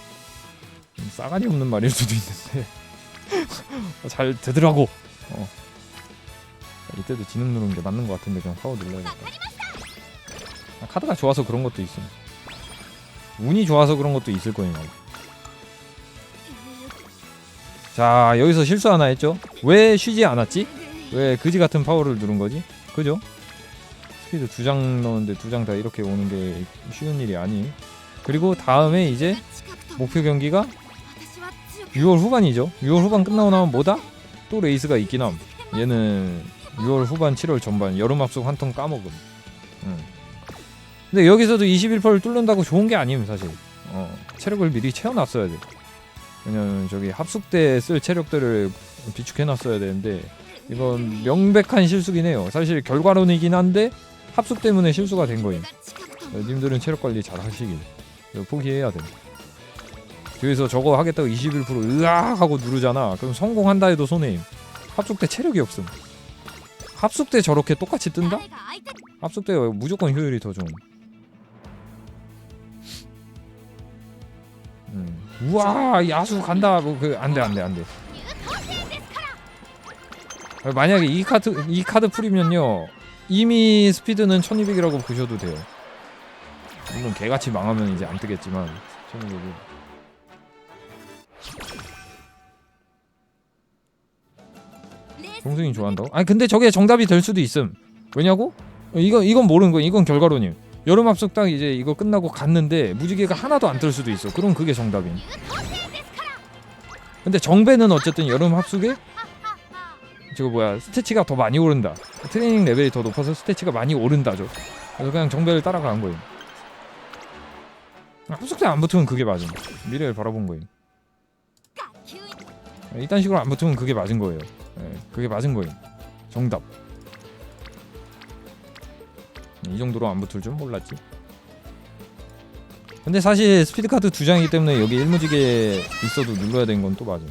[SPEAKER 1] 싸가지 없는 말일 수도 있는데 잘 되더라고. 이때도 지능 누르는 게 맞는 것 같은데 그냥 파워 눌러야겠다. 카드가 좋아서 그런 것도 있음. 운이 좋아서 그런 것도 있을 거예요. 자 여기서 실수 하나 했죠? 왜 쉬지 않았지? 왜 그지 같은 파워를 누른 거지? 그죠? 스피드 2장 넣었는데 2장 다 이렇게 오는 게 쉬운 일이 아님. 그리고 다음에 이제 목표 경기가 6월 후반이죠. 6월 후반 끝나고 나면 뭐다? 또 레이스가 있긴 함. 얘는 6월 후반 7월 전반 여름 합숙 한 통 까먹음. 근데 여기서도 21%를 뚫는다고 좋은 게 아님 사실. 체력을 미리 채워놨어야 돼. 왜냐면 저기 합숙 때 쓸 체력들을 비축해놨어야 되는데 이건 명백한 실수긴 해요. 사실 결과론이긴 한데 합숙 때문에 실수가 된 거임. 님들은 체력 관리 잘 하시길. 이거 포기해야 돼. 그래서 저거 하겠다고 21% 으악 하고 누르잖아. 그럼 성공한다 해도 손해임. 합숙 때 체력이 없음. 합숙 때 저렇게 똑같이 뜬다? 합숙 때 무조건 효율이 더 좋음. 우와 야수 간다. 안돼. 만약에 이 카드 풀이면요 이미 스피드는 1200이라고 보셔도 돼요. 물론 개같이 망하면 이제 안 뜨겠지만 1200이. 동생이 좋아한다고? 아니 근데 저게 정답이 될 수도 있음. 왜냐고? 이건 모르는 거야. 이건 결과론임. 여름 합숙 딱 이제 이거 끝나고 갔는데 무지개가 하나도 안 뜰 수도 있어. 그럼 그게 정답임. 근데 정배는 어쨌든 여름 합숙에 저거 뭐야 스태치가 더 많이 오른다. 트레이닝 레벨이 더 높아서 스태치가 많이 오른다죠. 그래서 그냥 정배를 따라간 거임. 합숙 때 안 붙으면 그게 맞음. 미래를 바라본 거임. 이딴 식으로 안 붙으면 그게 맞은 거예요. 그게 맞은 거임. 정답. 이 정도로 안 붙을 줄 몰랐지. 근데 사실 스피드 카드 2장이기 때문에 여기 일무지개 있어도 눌러야 되는 건 또 맞음.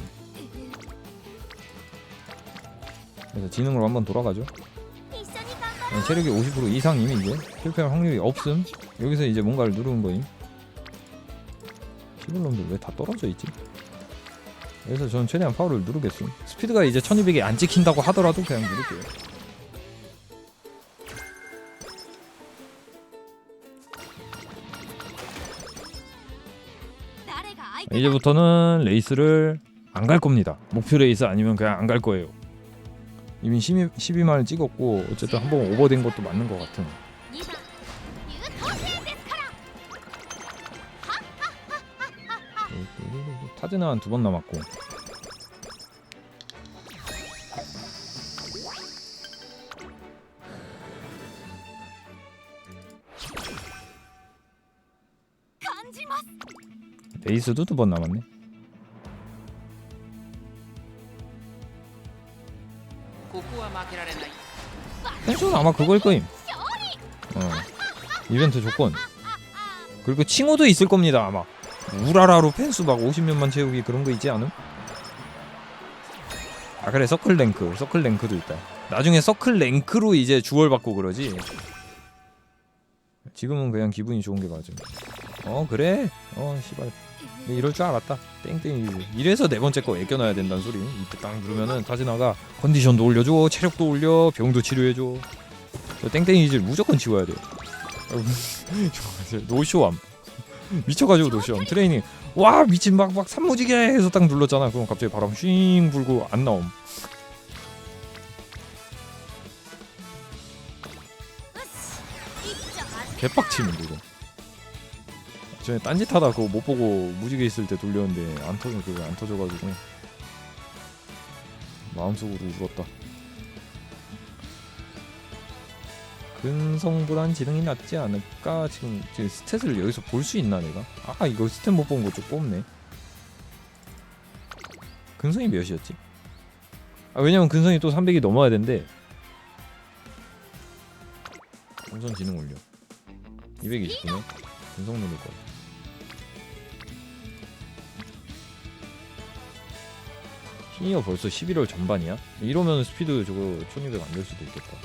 [SPEAKER 1] 그래서 지능으로 한번 돌아가죠. 체력이 50% 이상이면 이제 실패할 확률이 없음. 여기서 이제 뭔가를 누르는 거임. 시블놈들 왜 다 떨어져 있지? 그래서 저는 최대한 파워를 누르겠음. 스피드가 이제 1200이 안 찍힌다고 하더라도 그냥 누를게요. 이제부터는 레이스를 안 갈 겁니다. 목표 레이스 아니면 그냥 안 갈 거예요. 이미 12만을 찍었고 어쨌든 한번 오버된 것도 맞는 것 같은. 타즈나 한 2번 남았고. 레이스도 2번 남았네. 펜스는 아마 그걸 거임. 이벤트 조건. 그리고 칭호도 있을 겁니다 아마. 우라라로 펜스 막 50년만 채우기 그런 거 있지 않음? 아 그래 서클 랭크도 있다. 나중에 서클 랭크로 이제 주얼 받고 그러지. 지금은 그냥 기분이 좋은 게 맞음. 그래? 씨발 이럴 줄 알았다. 땡땡이. 이래서 네 번째 거 애껴놔야 된다는 소리. 이때 딱 누르면은 타지나가 컨디션도 올려줘, 체력도 올려, 병도 치료해줘. 땡땡이질 무조건 지워야 돼. 노쇼함. 미쳐가지고 노쇼함. 트레이닝 와 미친 막 산무지개 해서 딱 눌렀잖아. 그럼 갑자기 바람 쉥 불고 안 나옴. 개빡침 이거. 전에 딴짓하다 그거 못 보고 무지개 있을 때 돌렸는데 안 터져가지고 마음속으로 울었다. 근성보단 지능이 낫지 않을까? 지금 스탯을 여기서 볼 수 있나 내가? 이거 스탯 못 본 거 좀 뽑네. 근성이 몇이었지? 왜냐면 근성이 또 300이 넘어야 된대. 우선 지능 올려. 229네. 근성 누를 거야. 시니어 벌써 11월 전반이야? 이러면 스피드 저거 1200 안 될 수도 있겠다.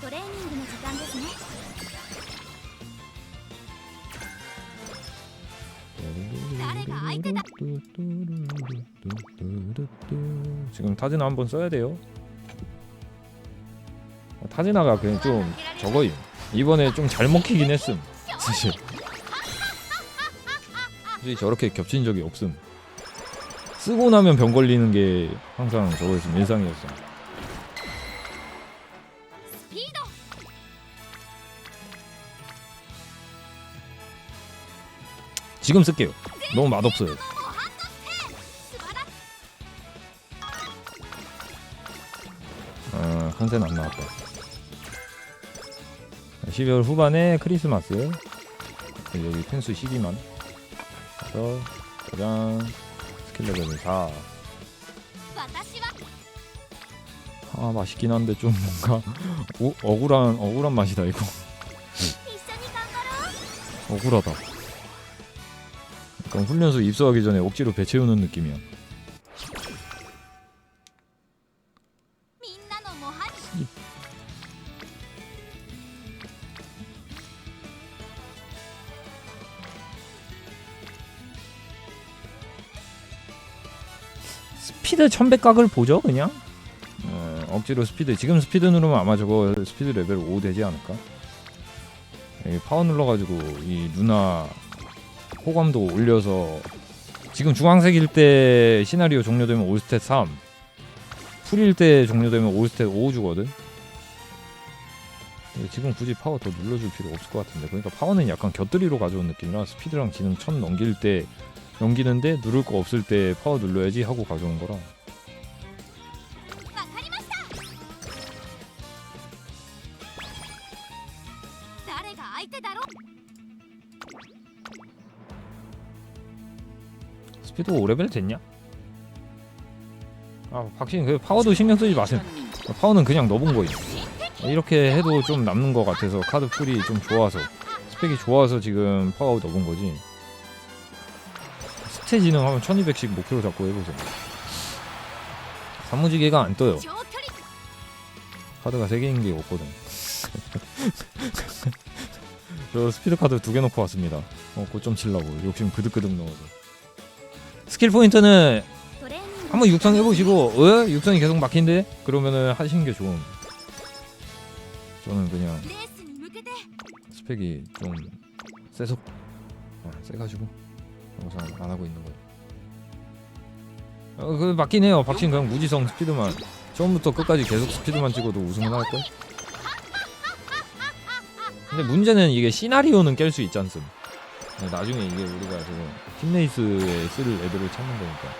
[SPEAKER 4] トレーニングの時間ですね。
[SPEAKER 1] 지금 타지나 한번 써야 돼요. 타지나가 그냥 좀 저거임. 이번에 좀 잘 먹히긴 했음. 사실 저렇게 겹친 적이 없음. 쓰고 나면 병 걸리는 게 항상 저거였음. 일상이었어. 지금 쓸게요. 너무 맛없어요. 나한테는 안 나왔다. 12월 후반에 크리스마스. 여기 펜수 12만. 그래서 가장 스킬 레벨은 4. 아 맛있긴 한데 좀 뭔가 억울한 맛이다 이거. 억울하다. 약간 훈련소 입소하기 전에 억지로 배 채우는 느낌이야. 스피드 1100각을 보죠 그냥. 억지로 스피드, 지금 스피드 누르면 아마 저거 스피드 레벨 5 되지 않을까? 파워 눌러가지고 이 누나 호감도 올려서, 지금 주황색일 때 시나리오 종료되면 올스탯 3, 풀일 때 종료되면 올스탯 5 주거든. 근데 지금 굳이 파워 더 눌러줄 필요가 없을 것 같은데. 그러니까 파워는 약간 곁들이로 가져온 느낌이라 스피드랑 지능 1000 넘길 때 넘기는데 누를 거 없을 때 파워 눌러야지 하고 가져온 거라. 스피드 5레벨 됐냐? 아 박신 그 파워도 신경 쓰지 마세요. 파워는 그냥 넣어본 거예요. 이렇게 해도 좀 남는 것 같아서 카드 풀이 좀 좋아서, 스펙이 좋아서 지금 파워 넣어본 거지. 스탯 지능 하면 1200씩 목표로 잡고 해보세요. 사무지개가 안 떠요. 카드가 3개인 게 없거든. 저 스피드 카드 2개 넣고 왔습니다. 고점 치려고 욕심 그득그득 넣어서. 스킬 포인트는 한번 육성 해보시고 육성이 계속 막힌데? 그러면은 하시는 게 좋음. 저는 그냥 스펙이 좀 세서 세가지고 안 하고 있는 거예요. 그 맞긴 해요. 박신 그냥 무지성 스피드만 처음부터 끝까지 계속 스피드만 찍어도 우승은 할걸? 근데 문제는 이게 시나리오는 깰 수 있지 않습. 나중에 이게 우리가 지금 팀레이스에 쓸 애들을 찾는 거니까.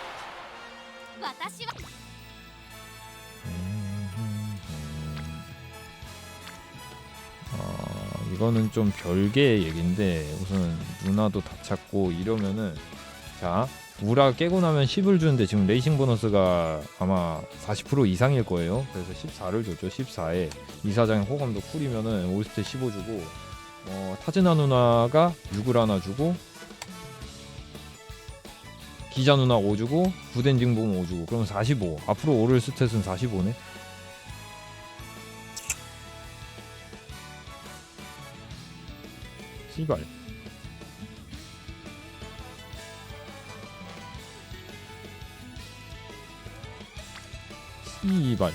[SPEAKER 1] 이거는 좀 별개의 얘기인데, 우선 누나도 다 찾고 이러면은, 자 우라 깨고 나면 10을 주는데 지금 레이싱 보너스가 아마 40% 이상일 거예요. 그래서 14를 줬죠. 14에 이사장의 호감도 쿨이면은 올스탯 15 주고, 타즈나 누나가 6을 하나 주고, 기자 누나 5 주고, 구덴징 보면 5 주고, 그러면 45. 앞으로 오를 스탯은 45네. 씨발. 씨발.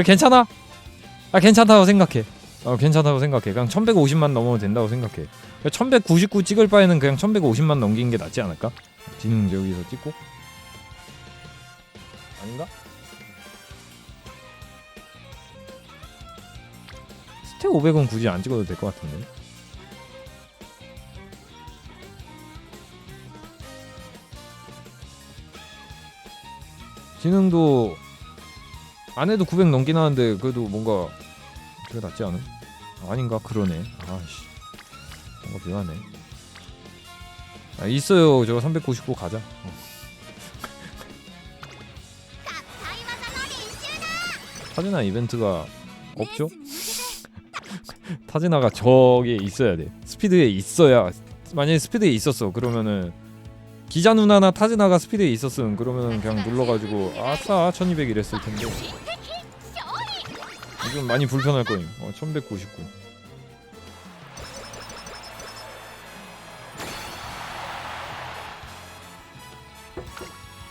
[SPEAKER 1] 괜찮아? 괜찮다고 생각해. 괜찮다고 생각해. 그냥 1150만 넘으면 된다고 생각해. 1199 찍을 바에는 그냥 1150만 넘기는 게 낫지 않을까? 지능 여기서 찍고? 아닌가? 스탯 500은 굳이 안 찍어도 될 것 같은데. 지능도 안 해도 900 넘긴 하는데 그래도 뭔가 그게 낫지 않음? 아닌가? 그러네. 아씨, 뭔가 묘하네. 있어요. 저거 399 가자. 타즈나 이벤트가 없죠? 타즈나가 저기에 있어야 돼. 스피드에 있어야. 만약에 스피드에 있었어 그러면은, 기자 누나나 타즈나가 스피드에 있었음 그러면은 그냥 눌러가지고 아싸 1200 이랬을 텐데. 지금 많이 불편할 거임. 1199.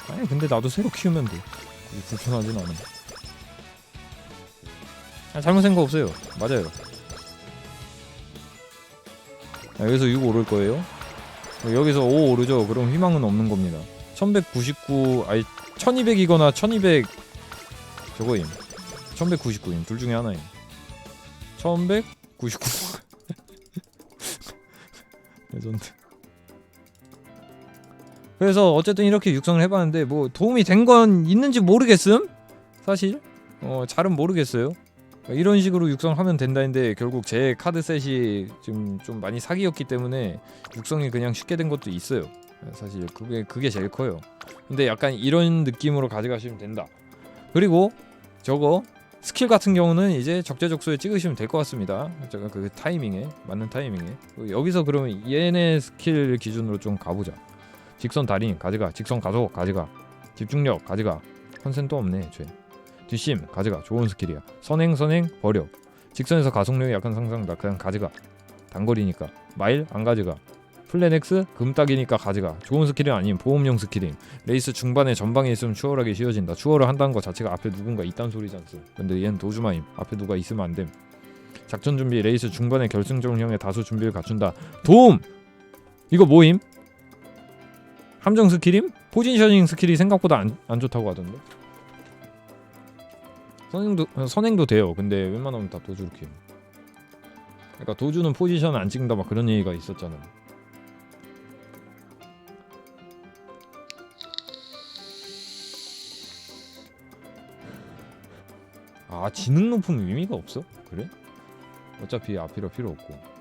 [SPEAKER 1] 아니 근데 나도 새로 키우면 돼. 불편하진 않아. 잘못된 거 없어요. 맞아요. 여기서 6 오를 거예요. 여기서 5 오르죠. 그럼 희망은 없는 겁니다. 1199 아니 1200이거나 1200 저거임. 1199임. 둘 중에 하나임. 1199. 레전드. 그래서 어쨌든 이렇게 육성을 해봤는데 뭐 도움이 된 건 있는지 모르겠음. 사실 잘은 모르겠어요. 이런 식으로 육성하면 된다는데 결국 제 카드셋이 지금 좀 많이 사기였기 때문에 육성이 그냥 쉽게 된 것도 있어요. 사실 그게 제일 커요. 근데 약간 이런 느낌으로 가져가시면 된다. 그리고 저거 스킬 같은 경우는 이제 적재적소에 찍으시면 될 것 같습니다. 제가 그 타이밍에 맞는 타이밍에 여기서 그러면 얘네 스킬 기준으로 좀 가보자. 직선 달인 가져가, 직선 가속 가져가, 집중력 가져가, 컨센도 없네 죄. 뒷심 가져가, 좋은 스킬이야. 선행 버려. 직선에서 가속력이 약간 상승다, 그냥 가져가. 단거리니까. 마일 안 가져가. 플랜 X 금딱이니까 가져가. 좋은 스킬은 아닌 보험용 스킬임. 레이스 중반에 전방에 있으면 추월하기 쉬워진다. 추월을 한다는 것 자체가 앞에 누군가 있단 소리잖스. 근데 얘는 도주마임. 앞에 누가 있으면 안 됨. 작전 준비 레이스 중반에 결승전형의 다수 준비를 갖춘다. 도움! 이거 뭐임? 함정 스킬임? 포지셔닝 스킬이 생각보다 안 좋다고 하던데. 선행도 돼요. 근데 웬만하면 다 도주로 키움. 그러니까 도주는 포지션 안 찍는다 막 그런 얘기가 있었잖아. 아, 지능 높은 의미가 없어? 그래? 어차피 앞이라 필요 없고.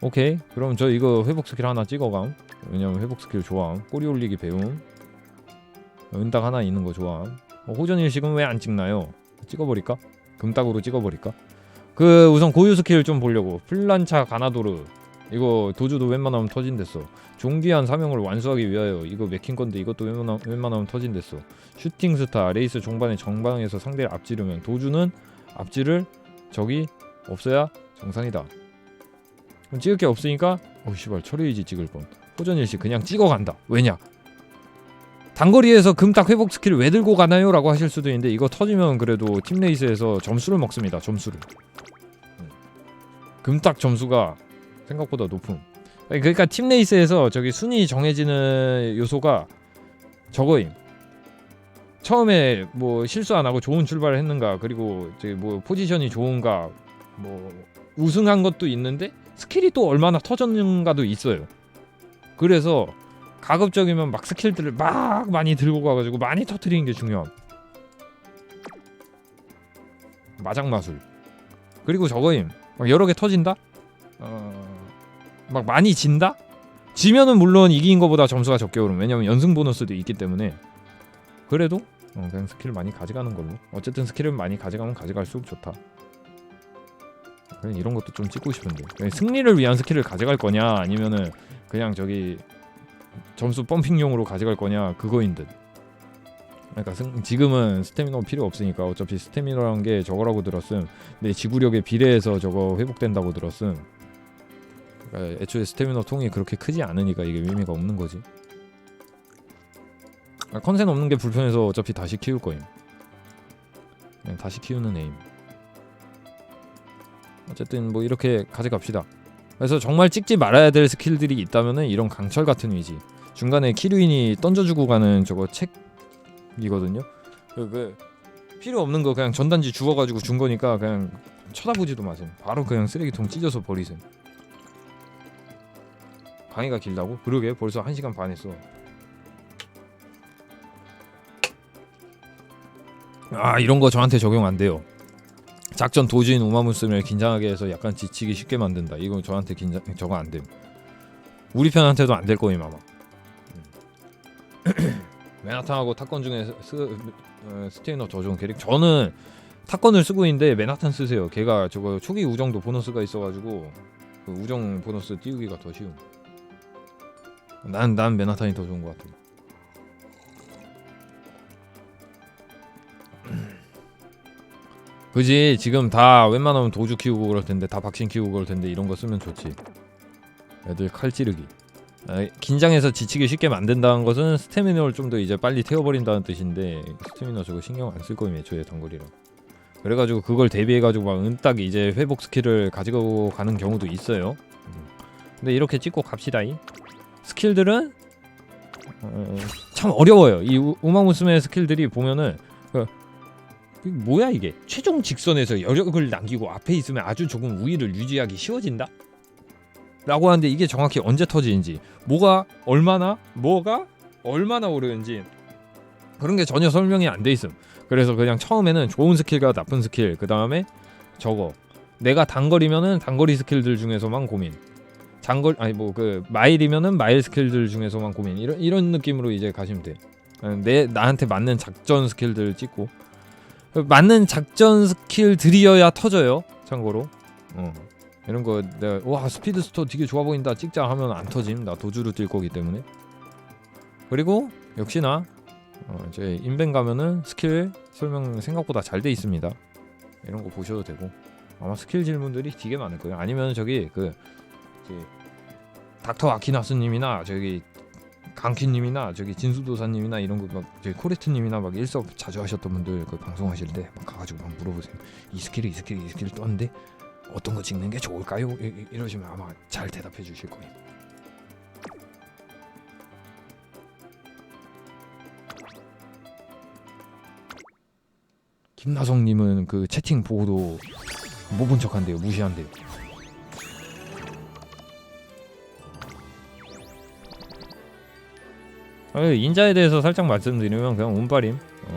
[SPEAKER 1] 오케이. 그럼 저 이거 회복 스킬 하나 찍어감. 왜냐면 회복 스킬 좋아함. 꼬리 올리기 배움. 은딱 하나 있는 거 좋아함. 호전 일식은 왜 안 찍나요? 찍어버릴까? 금딱으로 찍어버릴까? 그 우선 고유 스킬 좀 보려고. 플란차 가나도르. 이거 도주도 웬만하면 터진댔어. 종기한 사명을 완수하기 위하여. 이거 맥힌 건데 이것도 웬만하면 터진댔어. 슈팅 스타 레이스 종반에 정방에서 상대를 앞지르면 도주는 앞지를 적이 없어야 정상이다. 그럼 찍을 게 없으니까 씨발 철회의지 찍을 뻔. 호전일시 그냥 찍어간다. 왜냐? 단거리에서 금딱 회복 스킬을 왜 들고 가나요? 라고 하실 수도 있는데 이거 터지면 그래도 팀 레이스에서 점수를 먹습니다. 점수를. 금딱 점수가 생각보다 높음. 그러니까 팀 레이스에서 저기 순위 정해지는 요소가 저거임. 처음에 뭐 실수 안 하고 좋은 출발을 했는가, 그리고 저기 뭐 포지션이 좋은가, 뭐 우승한 것도 있는데 스킬이 또 얼마나 터졌는가도 있어요. 그래서 가급적이면 막 스킬들을 막 많이 들고 가가지고 많이 터트리는 게 중요함. 마장마술. 그리고 저거임. 막 여러 개 터진다? 막 많이 진다? 지면은 물론 이긴 거보다 점수가 적게 오름. 왜냐면 연승 보너스도 있기 때문에. 그래도 그냥 스킬을 많이 가져가는 걸로. 어쨌든 스킬을 많이 가져가면 가져갈수록 좋다. 그냥 이런 것도 좀 찍고 싶은데. 그냥 승리를 위한 스킬을 가져갈 거냐, 아니면은 그냥 저기 점수 펌핑용으로 가져갈 거냐, 그거인 듯. 그러니까 지금은 스태미너 필요 없으니까 어차피 스태미너라는 게 저거라고 들었음. 내 지구력에 비례해서 저거 회복된다고 들었음. 그러니까 애초에 스태미너 통이 그렇게 크지 않으니까 이게 의미가 없는 거지. 컨센 없는 게 불편해서 어차피 다시 키울 거임. 그냥 다시 키우는 에임. 어쨌든 뭐 이렇게 가져갑시다. 그래서 정말 찍지 말아야 될 스킬들이 있다면은 이런 강철 같은 위지. 중간에 키루인이 던져주고 가는 저거 책이거든요. 그 필요 없는 거 그냥 전단지 주워가지고 준 거니까 그냥 쳐다보지도 마셈. 바로 그냥 쓰레기통 찢어서 버리셈. 강의가 길다고? 그러게 벌써 1시간 반 했어. 아, 이런 거 저한테 적용 안 돼요. 작전 도주인 우마무스를 긴장하게 해서 약간 지치기 쉽게 만든다. 이거 저한테 저거 안 됨. 우리 편한테도 안 될 거임 아마. 맨하탄하고 탑건 중에 스테이너 더 좋은 캐릭. 저는 탑건을 쓰고 있는데 맨하탄 쓰세요. 걔가 저거 초기 우정도 보너스가 있어가지고 그 우정 보너스 띄우기가 더 쉬움. 난 맨하탄이 더 좋은 것 같아. 그지. 지금 다 웬만하면 도주 키우고 그럴 텐데, 다 박신 키우고 그럴 텐데 이런 거 쓰면 좋지. 애들 칼 찌르기. 긴장해서 지치기 쉽게 만든다는 것은 스태미너를 좀 더 이제 빨리 태워버린다는 뜻인데, 스태미너 저거 신경 안 쓸 거임 애초에 단거리라. 그래가지고 그걸 대비해가지고 막 은딱 이제 회복 스킬을 가지고 가는 경우도 있어요. 근데 이렇게 찍고 갑시다. 이 스킬들은 참 어려워요. 이 우마무스메 스킬들이 보면은 뭐야 이게? 최종 직선에서 여력을 남기고 앞에 있으면 아주 조금 우위를 유지하기 쉬워진다? 라고 하는데 이게 정확히 언제 터지는지, 뭐가 얼마나 오르는지 그런 게 전혀 설명이 안 돼 있음. 그래서 그냥 처음에는 좋은 스킬과 나쁜 스킬, 그 다음에 저거 내가 단거리면은 단거리 스킬들 중에서만 고민, 마일이면은 마일 스킬들 중에서만 고민, 이런 느낌으로 이제 가시면 돼. 나한테 맞는 작전 스킬들 찍고, 맞는 작전 스킬들이어야 터져요. 참고로 이런 거 내가 와 스피드 스토어 되게 좋아 보인다 찍자 하면 안 터짐. 나 도주로 뛸 거기 때문에. 그리고 역시나 이제 인벤 가면은 스킬 설명 생각보다 잘 돼 있습니다. 이런 거 보셔도 되고, 아마 스킬 질문들이 되게 많을 거예요. 아니면 저기 닥터 아키나스님이나 저기 강키님이나 저기 진수도사님이나 이런 거 막 저기 코레트님이나 막 일섭 자주 하셨던 분들 그 방송하실 때 막 가가지고 막 물어보세요. 이 스킬을 떴는데 어떤 거 찍는 게 좋을까요? 이러시면 아마 잘 대답해 주실 거예요. 김나성님은 그 채팅 보고도 못 본 척한대요. 무시한대요. 인자에 대해서 살짝 말씀드리면 그냥 운빨임.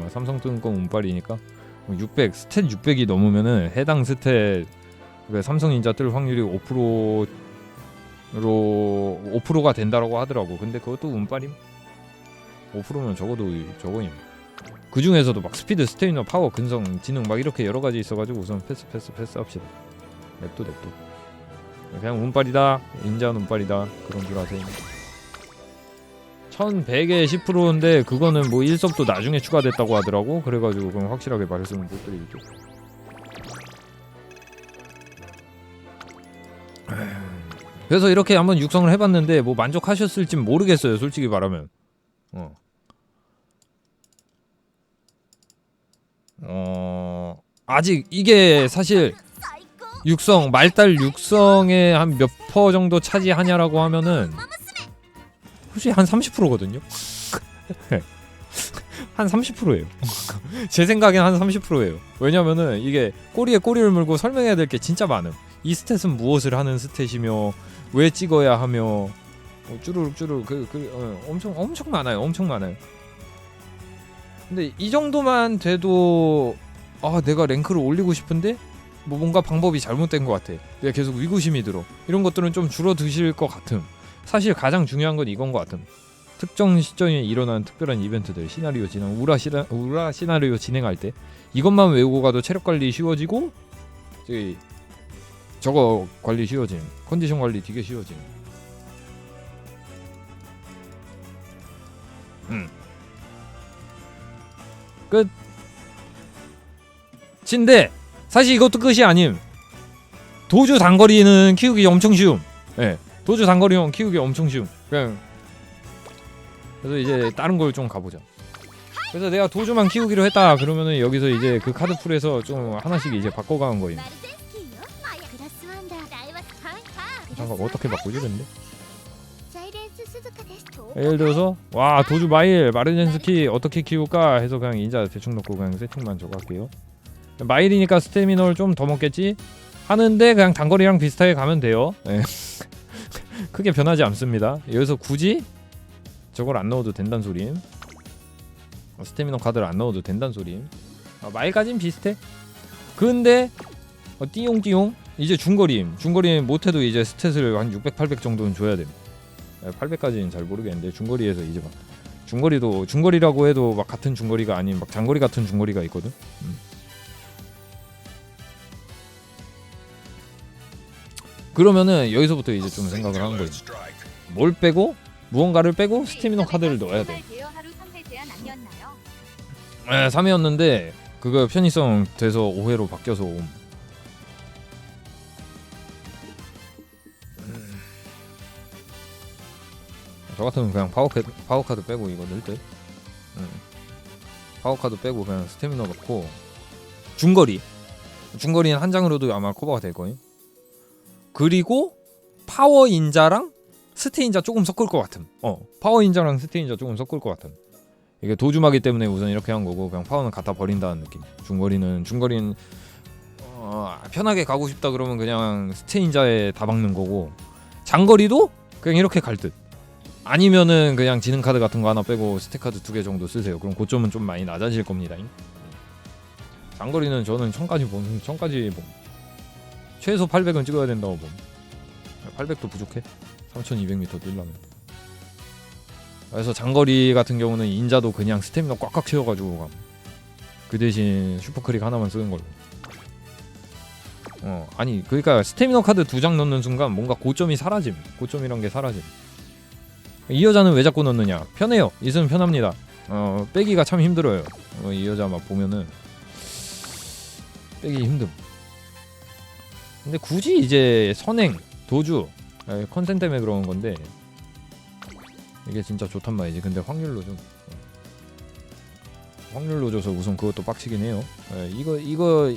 [SPEAKER 1] 삼성증권 운빨이니까 600 스탯 600이 넘으면은 해당 스탯 삼성 인자 뜰 확률이 5%가 된다라고 하더라고. 근데 그것도 운빨임. 5%면 적어도 저거임. 그 중에서도 막 스피드, 스태미너, 파워, 근성, 지능 막 이렇게 여러 가지 있어가지고 우선 패스 합시다. 냅둬. 그냥 운빨이다. 인자는 운빨이다. 그런 줄 아세요. 1100에 10%인데 그거는 뭐 1섭도 나중에 추가됐다고 하더라고. 그래가지고 그럼 확실하게 말씀을 못 드리겠죠. 그래서 이렇게 한번 육성을 해봤는데 뭐 만족하셨을진 모르겠어요. 솔직히 말하면. 아직 이게 사실 육성 말달 육성에 한 몇 퍼 정도 차지하냐라고 하면은 솔직히 한 30%거든요. 한 30%예요. 제 생각엔 한 30%예요. 왜냐면은 이게 꼬리에 꼬리를 물고 설명해야 될 게 진짜 많음. 이 스탯은 무엇을 하는 스탯이며 왜 찍어야 하며 쭈루룩 엄청 많아요. 엄청 많아요. 근데 이 정도만 돼도 내가 랭크를 올리고 싶은데 뭐 뭔가 방법이 잘못된 것 같아. 내가 계속 의구심이 들어. 이런 것들은 좀 줄어드실 것 같음. 사실 가장 중요한 건 이건 것 같음. 특정 시점에 일어난 특별한 이벤트들, 시나리오 진행, 우라 시나리오 진행할 때 이것만 외우고 가도 체력 관리 쉬워지고 저거 관리 쉬워짐, 컨디션 관리 되게 쉬워짐. 끝. 진데 사실 이것도 끝이 아님. 도주 단거리는 키우기 엄청 쉬움. 도주 단거리는 키우기 엄청 쉬움. 그냥 그래서 이제 다른 걸 좀 가보자. 그래서 내가 도주만 키우기로 했다 그러면은 여기서 이제 그 카드 풀에서 좀 하나씩 이제 바꿔가는 거임. 잠깐 어떻게 바꾸지 근데? 예를 들어서 와 도주 마일 마르젠스키 어떻게 키울까 해서 그냥 인자 대충 넣고 그냥 세팅만 저거 할게요. 마일이니까 스태미너를 좀 더 먹겠지 하는데 그냥 단거리랑 비슷하게 가면 돼요. 크게 변하지 않습니다. 여기서 굳이 저걸 안 넣어도 된다는 소림. 스태미너 카드를 안 넣어도 된다는 소림. 마일까진 비슷해. 근데 띠용띠용 이제 중거리임. 못해도 이제 스탯을 한 600, 800 정도는 줘야 돼. 800까지는 잘 모르겠는데 중거리에서 이제 막 중거리라고 해도 막 같은 중거리가 아닌 막 장거리 같은 중거리가 있거든. 그러면은 여기서부터 이제 좀 생각을 하는 거지. 뭘 빼고 무언가를 빼고 스태미너 카드를 넣어야 돼. 3회였는데 그거 편의성 돼서 5회로 바뀌어서 옴. 저 같으면 그냥 파워카드 빼고 이거 넣을 듯. 파워카드 빼고 그냥 스태미너 넣고 중거리는 한 장으로도 아마 커버가 될 거예요. 그리고 파워 인자랑 스테 인자 조금 섞을 것 같음. 파워 인자랑 스테 인자 조금 섞을 것 같음. 이게 도주마기 때문에 우선 이렇게 한 거고 그냥 파워는 갖다 버린다는 느낌. 중거리는 편하게 가고 싶다 그러면 그냥 스테인자에 다 박는 거고 장거리도 그냥 이렇게 갈 듯. 아니면은 그냥 지능 카드 같은 거 하나 빼고 스택 카드 2개 정도 쓰세요. 그럼 고점은 좀 많이 낮아질 겁니다. 장거리는 저는 1000까지 봄. 최소 800은 찍어야 된다고 봄. 800도 부족해. 3200m 뛰려면. 그래서 장거리 같은 경우는 인자도 그냥 스태미너 꽉꽉 채워가지고 감. 그 대신 슈퍼크릭 하나만 쓰는 걸로. 아니 그러니까 스태미너 카드 2장 넣는 순간 뭔가 고점이 사라짐. 고점이란 게 사라짐. 이 여자는 왜 자꾸 넣느냐? 편해요. 있으면 편합니다. 빼기가 참 힘들어요. 이 여자 막 보면은 빼기 힘듦. 근데 굳이 이제 선행, 도주, 컨센 때문에 그런 건데 이게 진짜 좋단 말이지. 근데 확률로 줘서 우선 그것도 빡치긴 해요. 이거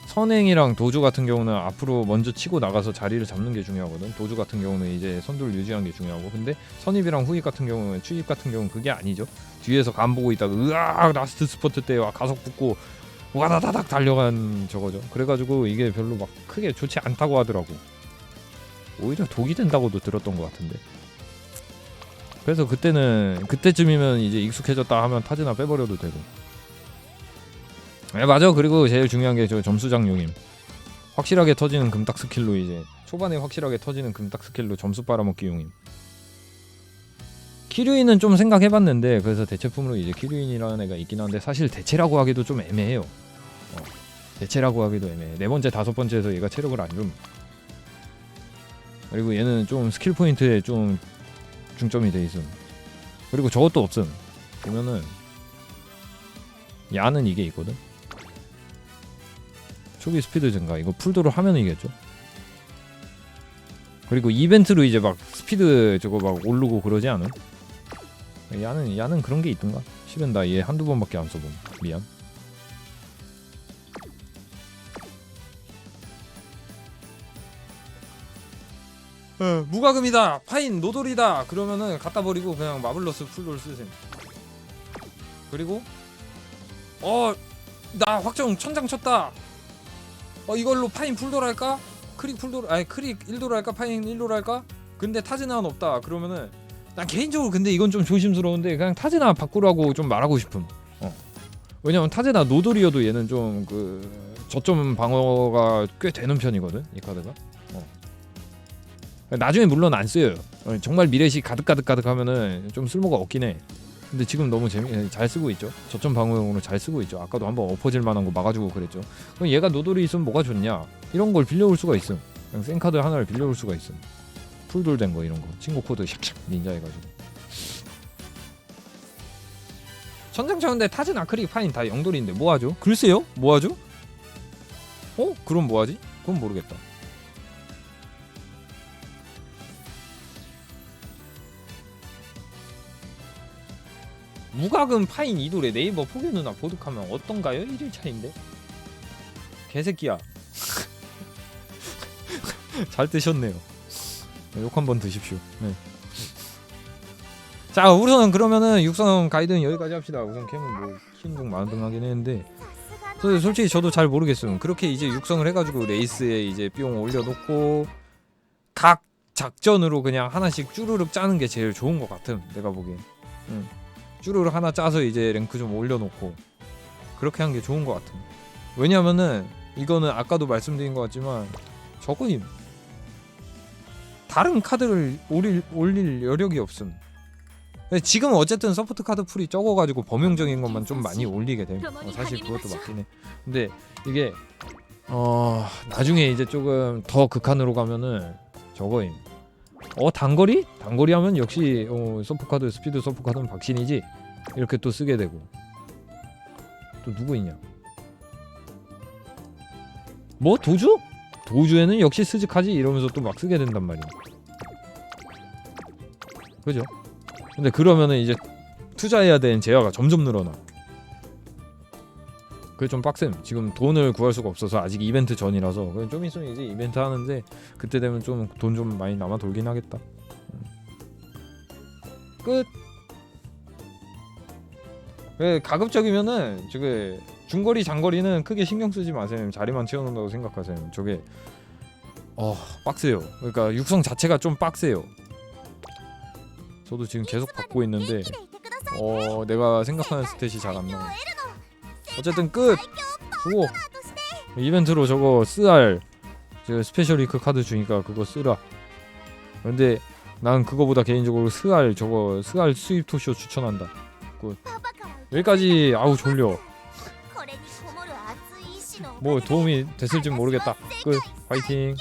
[SPEAKER 1] 선행이랑 도주 같은 경우는 앞으로 먼저 치고 나가서 자리를 잡는 게 중요하거든. 도주 같은 경우는 이제 선두를 유지하는 게 중요하고, 근데 선입이랑 후입 같은 경우는 추입 같은 경우는 그게 아니죠. 뒤에서 간 보고 있다가 으악 라스트 스퍼트 때 가속 붙고 와다다닥 달려간 저거죠. 그래가지고 이게 별로 막 크게 좋지 않다고 하더라고. 오히려 독이 된다고도 들었던 것 같은데. 그래서 그때쯤이면 이제 익숙해졌다 하면 타즈나 빼버려도 되고. 맞아. 그리고 제일 중요한 게 저 점수장용임. 확실하게 터지는 금딱 스킬로 이제 초반에 확실하게 터지는 금딱 스킬로 점수 빨아먹기 용임. 키류인은 좀 생각해봤는데 그래서 대체품으로 이제 키류인이라는 애가 있긴 한데 사실 대체라고 하기도 좀 애매해요. 대체라고 하기도 애매해. 4번째 5번째에서 얘가 체력을 안 줌. 그리고 얘는 좀 스킬 포인트에 좀 중점이 돼 있음. 그리고 저것도 없음. 보면은 야는 이게 있거든. 초기 스피드 증가. 이거 풀도를 하면 이겠죠. 그리고 이벤트로 이제 막 스피드 저거 막 오르고 그러지 않음? 야는 그런 게 있던가? 실은 나 얘 한두 번밖에 안 써봄. 미안. 무과금이다. 파인 노돌이다. 그러면은 갖다 버리고 그냥 마블러스 풀돌 쓰셈. 그리고 나 확정 천장 쳤다. 이걸로 파인 풀돌 할까? 크릭 풀돌 크릭 1돌 할까? 파인 1돌 할까? 근데 타즈나는 없다. 그러면은 난 개인적으로 근데 이건 좀 조심스러운데 그냥 타즈나 바꾸라고 좀 말하고 싶음. 왜냐면 타즈나 노돌이어도 얘는 좀 그 저점 방어가 꽤 되는 편이거든. 이 카드가. 나중에 물론 안 쓰여요. 정말 미래시 가득 하면은 좀 쓸모가 없긴 해. 근데 지금 너무 잘 쓰고 있죠. 저점 방어용으로 잘 쓰고 있죠. 아까도 한번 엎어질 만한 거 막아주고 그랬죠. 그럼 얘가 노돌이 있으면 뭐가 좋냐? 이런 걸 빌려올 수가 있음. 그냥 생카드 하나를 빌려올 수가 있음. 풀돌 된 거 이런 거. 친구 코드 샥샥 닌자 해가지고. 천장 쳤는데 타즈나 크릭 파인 다 영돌인데 뭐하죠? 글쎄요? 뭐하죠? 그럼 뭐하지? 그건 모르겠다. 무과금 파인 이돌에 네이버 포교 누나 보득하면 어떤가요? 1일 차인데? 개새끼야. 잘 뜨셨네요. 욕 한번 드십시오. 네. 자, 우선 그러면은 육성 가이드는 여기까지 합시다. 우선 캠은 뭐 키는 중 많은 등 하긴 했는데 솔직히 저도 잘 모르겠어요. 그렇게 이제 육성을 해가지고 레이스에 이제 뿅 올려놓고 각 작전으로 그냥 하나씩 쭈르륵 짜는 게 제일 좋은 것 같음. 내가 보기엔. 쭈르륵 하나 짜서 이제 랭크 좀 올려놓고 그렇게 한 게 좋은 것 같음. 왜냐면은 이거는 아까도 말씀드린 것 같지만 저거임. 다른 카드를 올릴 여력이 없음. 지금 어쨌든 서포트 카드 풀이 적어가지고 범용적인 것만 좀 많이 올리게 돼. 사실 그것도 맞긴 해. 근데 이게 나중에 이제 조금 더 극한으로 가면은 저거임. 단거리? 단거리 하면 역시 서포카드 스피드 서포카드는 박신이지. 이렇게 또 쓰게 되고. 또 누구 있냐? 뭐 도주? 도주에는 역시 스즈카지 이러면서 또 막 쓰게 된단 말이야. 그죠? 근데 그러면은 이제 투자해야 되는 재화가 점점 늘어나. 그게 좀 빡셈. 지금 돈을 구할 수가 없어서 아직 이벤트 전이라서 좀 있으면 이제 이벤트 하는데 그때 되면 좀 돈 좀 많이 남아 돌긴 하겠다. 끝. 가급적이면은 저게 중거리 장거리는 크게 신경 쓰지 마세요. 자리만 채워놓는다고 생각하세요. 저게 빡세요. 그러니까 육성 자체가 좀 빡세요. 저도 지금 계속 받고 있는데 내가 생각하는 스탯이 잘 안 나와. 어쨌든 끝. 주고 이벤트로 저거 쓰알 저 스페셜 위크 카드 주니까 그거 쓰라. 근데 난 그거보다 개인적으로 스알 수입 토쇼 추천한다. 끝. 여기까지. 아우 졸려. 뭐 도움이 됐을지 모르겠다. 끝. 파이팅.